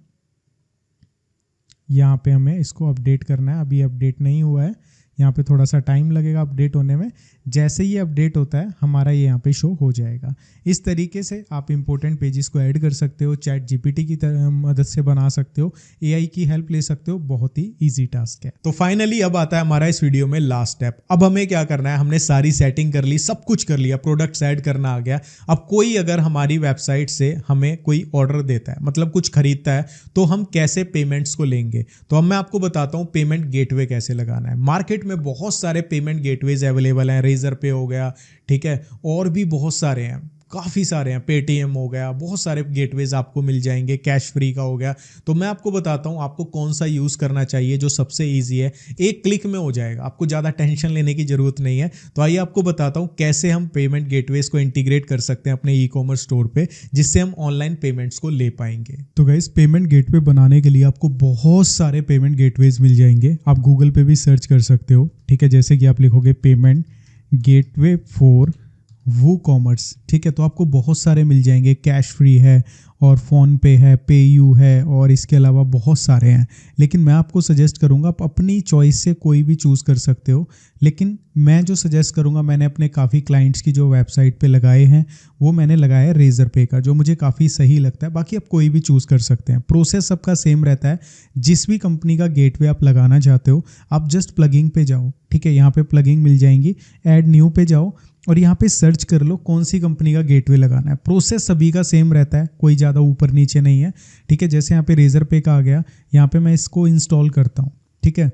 [SPEAKER 2] यहाँ पे हमें इसको अपडेट करना है, अभी अपडेट नहीं हुआ है, यहाँ पे थोड़ा सा टाइम लगेगा अपडेट होने में। जैसे ये अपडेट होता है हमारा ये यहाँ पे शो हो जाएगा। इस तरीके से आप इंपॉर्टेंट पेजेस को ऐड कर सकते हो, चैट जीपीटी की मदद से बना सकते हो, एआई की हेल्प ले सकते हो, बहुत ही ईजी टास्क है।
[SPEAKER 1] तो फाइनली अब आता है हमारा इस वीडियो में लास्ट स्टेप। अब हमें क्या करना है, हमने सारी सेटिंग कर ली, सब कुछ कर लिया, प्रोडक्ट्स ऐड करना आ गया। अब कोई अगर हमारी वेबसाइट से हमें कोई ऑर्डर देता है, मतलब कुछ खरीदता है, तो हम कैसे पेमेंट्स को लेंगे। तो अब मैं आपको बताता हूँ पेमेंट गेटवे कैसे लगाना है। मार्केट में बहुत सारे पेमेंट गेटवेज अवेलेबल हैं, रेजर पे हो गया, ठीक है, और भी बहुत सारे हैं, काफ़ी सारे हैं, पेटीएम हो गया, बहुत सारे गेटवेज आपको मिल जाएंगे, कैश फ्री का हो गया। तो मैं आपको बताता हूँ आपको कौन सा यूज़ करना चाहिए जो सबसे ईजी है, एक क्लिक में हो जाएगा, आपको ज़्यादा टेंशन लेने की ज़रूरत नहीं है। तो आइए आपको बताता हूँ कैसे हम पेमेंट गेटवेज को इंटीग्रेट कर सकते हैं अपने ई कॉमर्स स्टोर पे, जिससे हम ऑनलाइन पेमेंट्स को ले पाएंगे।
[SPEAKER 2] तो गाइस, पेमेंट गेटवे बनाने के लिए आपको बहुत सारे पेमेंट गेटवेज मिल जाएंगे, आप गूगल पे भी सर्च कर सकते हो, ठीक है। जैसे कि आप लिखोगे पेमेंट गेटवे फॉर वूकॉमर्स, ठीक है, तो आपको बहुत सारे मिल जाएंगे। कैश फ्री है और फ़ोन पे है, पे यू है, और इसके अलावा बहुत सारे हैं। लेकिन मैं आपको सजेस्ट करूंगा आप अपनी चॉइस से कोई भी चूज़ कर सकते हो। लेकिन मैं जो सजेस्ट करूंगा, मैंने अपने काफ़ी क्लाइंट्स की जो वेबसाइट पे लगाए हैं वो मैंने लगाया है रेजर पे का, जो मुझे काफ़ी सही लगता है। बाकी आप कोई भी चूज़ कर सकते हैं, प्रोसेस सबका सेम रहता है। जिस भी कंपनी का गेटवे आप लगाना चाहते हो आप जस्ट प्लगिंग पे जाओ, ठीक है, यहाँ पे प्लगिंग मिल जाएंगी, ऐड न्यू पे जाओ और यहाँ पे सर्च कर लो कौन सी कंपनी का गेटवे लगाना है। प्रोसेस सभी का सेम रहता है, कोई ज़्यादा ऊपर नीचे नहीं है, ठीक है। जैसे यहाँ पे रेजर पे का आ गया, यहाँ पे मैं इसको इंस्टॉल करता हूँ, ठीक है।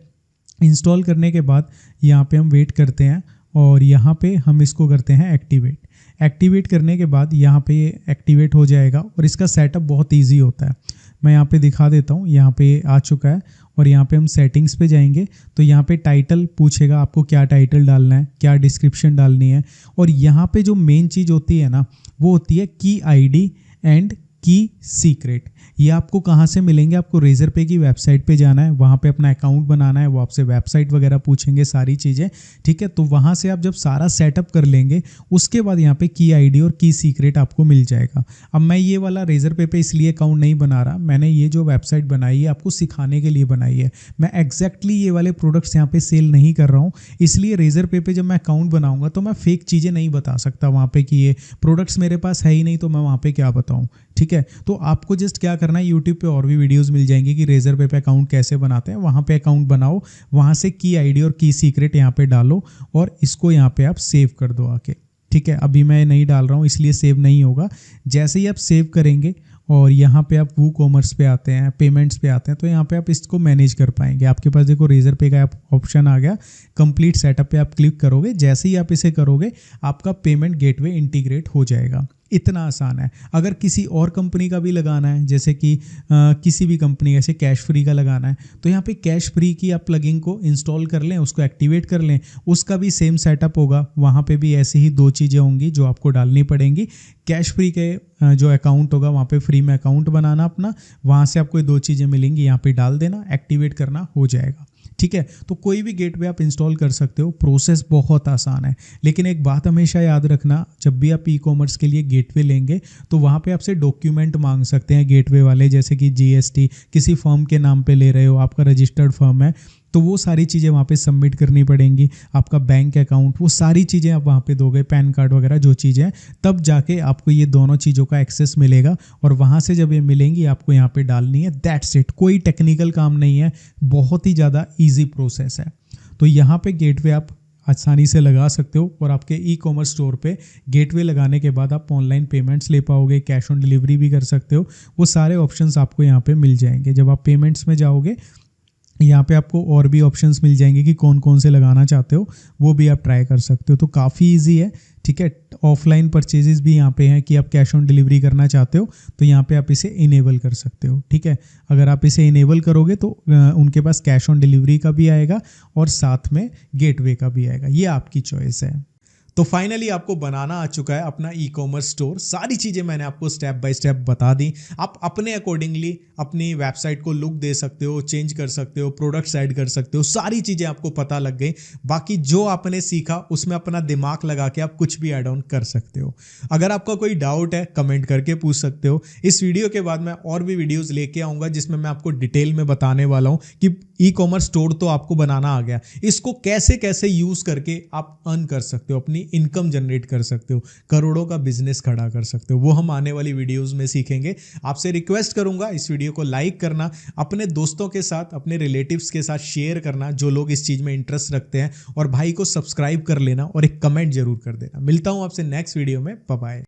[SPEAKER 2] इंस्टॉल करने के बाद यहाँ पे हम वेट करते हैं और यहाँ पे हम इसको करते हैं एक्टिवेट। एक्टिवेट करने के बाद यहाँ पे ये एक्टिवेट हो जाएगा और इसका सेटअप बहुत ईजी होता है। मैं यहाँ पे दिखा देता हूँ, यहाँ पे आ चुका है और यहाँ पे हम सेटिंग्स पे जाएंगे तो यहाँ पे टाइटल पूछेगा, आपको क्या टाइटल डालना है, क्या डिस्क्रिप्शन डालनी है। और यहाँ पे जो मेन चीज़ होती है ना, वो होती है की आईडी एंड की सीक्रेट। ये आपको कहाँ से मिलेंगे, आपको रेजर पे की वेबसाइट पे जाना है, वहाँ पे अपना अकाउंट बनाना है, वो आपसे वेबसाइट वगैरह पूछेंगे, सारी चीज़ें, ठीक है। तो वहाँ से आप जब सारा सेटअप कर लेंगे उसके बाद यहाँ पे की आईडी और की सीक्रेट आपको मिल जाएगा। अब मैं ये वाला रेजर पे इसलिए अकाउंट नहीं बना रहा, मैंने ये जो वेबसाइट बनाई है आपको सिखाने के लिए बनाई है। मैं एग्जैक्टली ये वाले प्रोडक्ट्स यहाँ पे सेल नहीं कर रहा हूँ, इसलिए रेजर पे जब मैं अकाउंट बनाऊँगा तो मैं फेक चीज़ें नहीं बता सकता वहाँ पे कि ये प्रोडक्ट्स मेरे पास है ही नहीं, तो मैं वहाँ पे क्या बताऊँ, ठीक है। तो आपको जस्ट क्या करना है, यूट्यूब पे और भी वीडियोस मिल जाएंगी कि रेजर पे अकाउंट कैसे बनाते हैं, वहाँ पे अकाउंट बनाओ, वहाँ से की आईडी और की सीक्रेट यहाँ पे डालो और इसको यहाँ पे आप सेव कर दो आके, ठीक है। अभी मैं नहीं डाल रहा हूँ इसलिए सेव नहीं होगा। जैसे ही आप सेव करेंगे और यहाँ पे आप वू कॉमर्स पे आते हैं, पेमेंट्स पे आते हैं, तो यहाँ पे आप इसको मैनेज कर पाएंगे। आपके पास देखो रेजर पे का ऑप्शन आ गया, कंप्लीट सेटअप पे आप क्लिक करोगे। जैसे ही आप इसे करोगे आपका पेमेंट गेटवे इंटीग्रेट हो जाएगा। इतना आसान है। अगर किसी और कंपनी का भी लगाना है, जैसे कि किसी भी कंपनी ऐसे कैश फ्री का लगाना है, तो यहाँ पे कैश फ्री की आप प्लगइन को इंस्टॉल कर लें, उसको एक्टिवेट कर लें, उसका भी सेम सेटअप होगा। वहाँ पे भी ऐसे ही दो चीज़ें होंगी जो आपको डालनी पड़ेंगी। कैश फ्री के जो अकाउंट होगा वहाँ पे फ्री में अकाउंट बनाना अपना, वहाँ से आपको दो चीज़ें मिलेंगी, यहाँ पे डाल देना, एक्टिवेट करना, हो जाएगा, ठीक है। तो कोई भी गेटवे आप इंस्टॉल कर सकते हो, प्रोसेस बहुत आसान है। लेकिन एक बात हमेशा याद रखना, जब भी आप ई कॉमर्स के लिए गेटवे लेंगे तो वहाँ पे आपसे डॉक्यूमेंट मांग सकते हैं गेटवे वाले, जैसे कि जीएसटी, किसी फर्म के नाम पे ले रहे हो, आपका रजिस्टर्ड फर्म है, तो वो सारी चीज़ें वहाँ पे सबमिट करनी पड़ेंगी। आपका बैंक अकाउंट, वो सारी चीज़ें आप वहाँ पे दोगे, पैन कार्ड वगैरह जो चीज़ें हैं, तब जाके आपको ये दोनों चीज़ों का एक्सेस मिलेगा। और वहाँ से जब ये मिलेंगी आपको यहाँ पे डालनी है, दैट्स इट। कोई टेक्निकल काम नहीं है, बहुत ही ज़्यादा ईजी प्रोसेस है। तो यहाँ पे गेटवे आप आसानी से लगा सकते हो और आपके ई कॉमर्स स्टोर पे गेटवे लगाने के बाद आप ऑनलाइन पेमेंट्स ले पाओगे, कैश ऑन डिलीवरी भी कर सकते हो। वो सारे ऑप्शंस आपको यहाँ पे मिल जाएंगे। जब आप पेमेंट्स में जाओगे यहाँ पे आपको और भी ऑप्शंस मिल जाएंगे कि कौन कौन से लगाना चाहते हो, वो भी आप ट्राई कर सकते हो। तो काफ़ी इजी है, ठीक है। ऑफलाइन परचेजेस भी यहाँ पे हैं कि आप कैश ऑन डिलीवरी करना चाहते हो तो यहाँ पे आप इसे इनेबल कर सकते हो, ठीक है। अगर आप इसे इनेबल करोगे तो उनके पास कैश ऑन डिलीवरी का भी आएगा और साथ में गेटवे का भी आएगा, ये आपकी चॉइस है।
[SPEAKER 1] तो फाइनली आपको बनाना आ चुका है अपना ई कॉमर्स स्टोर। सारी चीज़ें मैंने आपको स्टेप बाय स्टेप बता दी। आप अपने अकॉर्डिंगली अपनी वेबसाइट को लुक दे सकते हो, चेंज कर सकते हो, प्रोडक्ट्स ऐड कर सकते हो, सारी चीज़ें आपको पता लग गई। बाकी जो आपने सीखा उसमें अपना दिमाग लगा के आप कुछ भी ऐड ऑन कर सकते हो। अगर आपका कोई डाउट है कमेंट करके पूछ सकते हो। इस वीडियो के बाद मैं और भी वीडियोस लेके आऊँगा जिसमें मैं आपको डिटेल में बताने वाला हूँ कि ई कॉमर्स स्टोर तो आपको बनाना आ गया, इसको कैसे कैसे यूज़ करके आप अर्न कर सकते हो, अपनी इनकम जनरेट कर सकते हो, करोड़ों का बिजनेस खड़ा कर सकते हो। वो हम आने वाली वीडियोस में सीखेंगे। आपसे रिक्वेस्ट करूंगा इस वीडियो को लाइक करना, अपने दोस्तों के साथ, अपने रिलेटिव्स के साथ शेयर करना जो लोग इस चीज़ में इंटरेस्ट रखते हैं, और भाई को सब्सक्राइब कर लेना और एक कमेंट जरूर कर देना। मिलता हूं आपसे नेक्स्ट वीडियो में। Bye bye.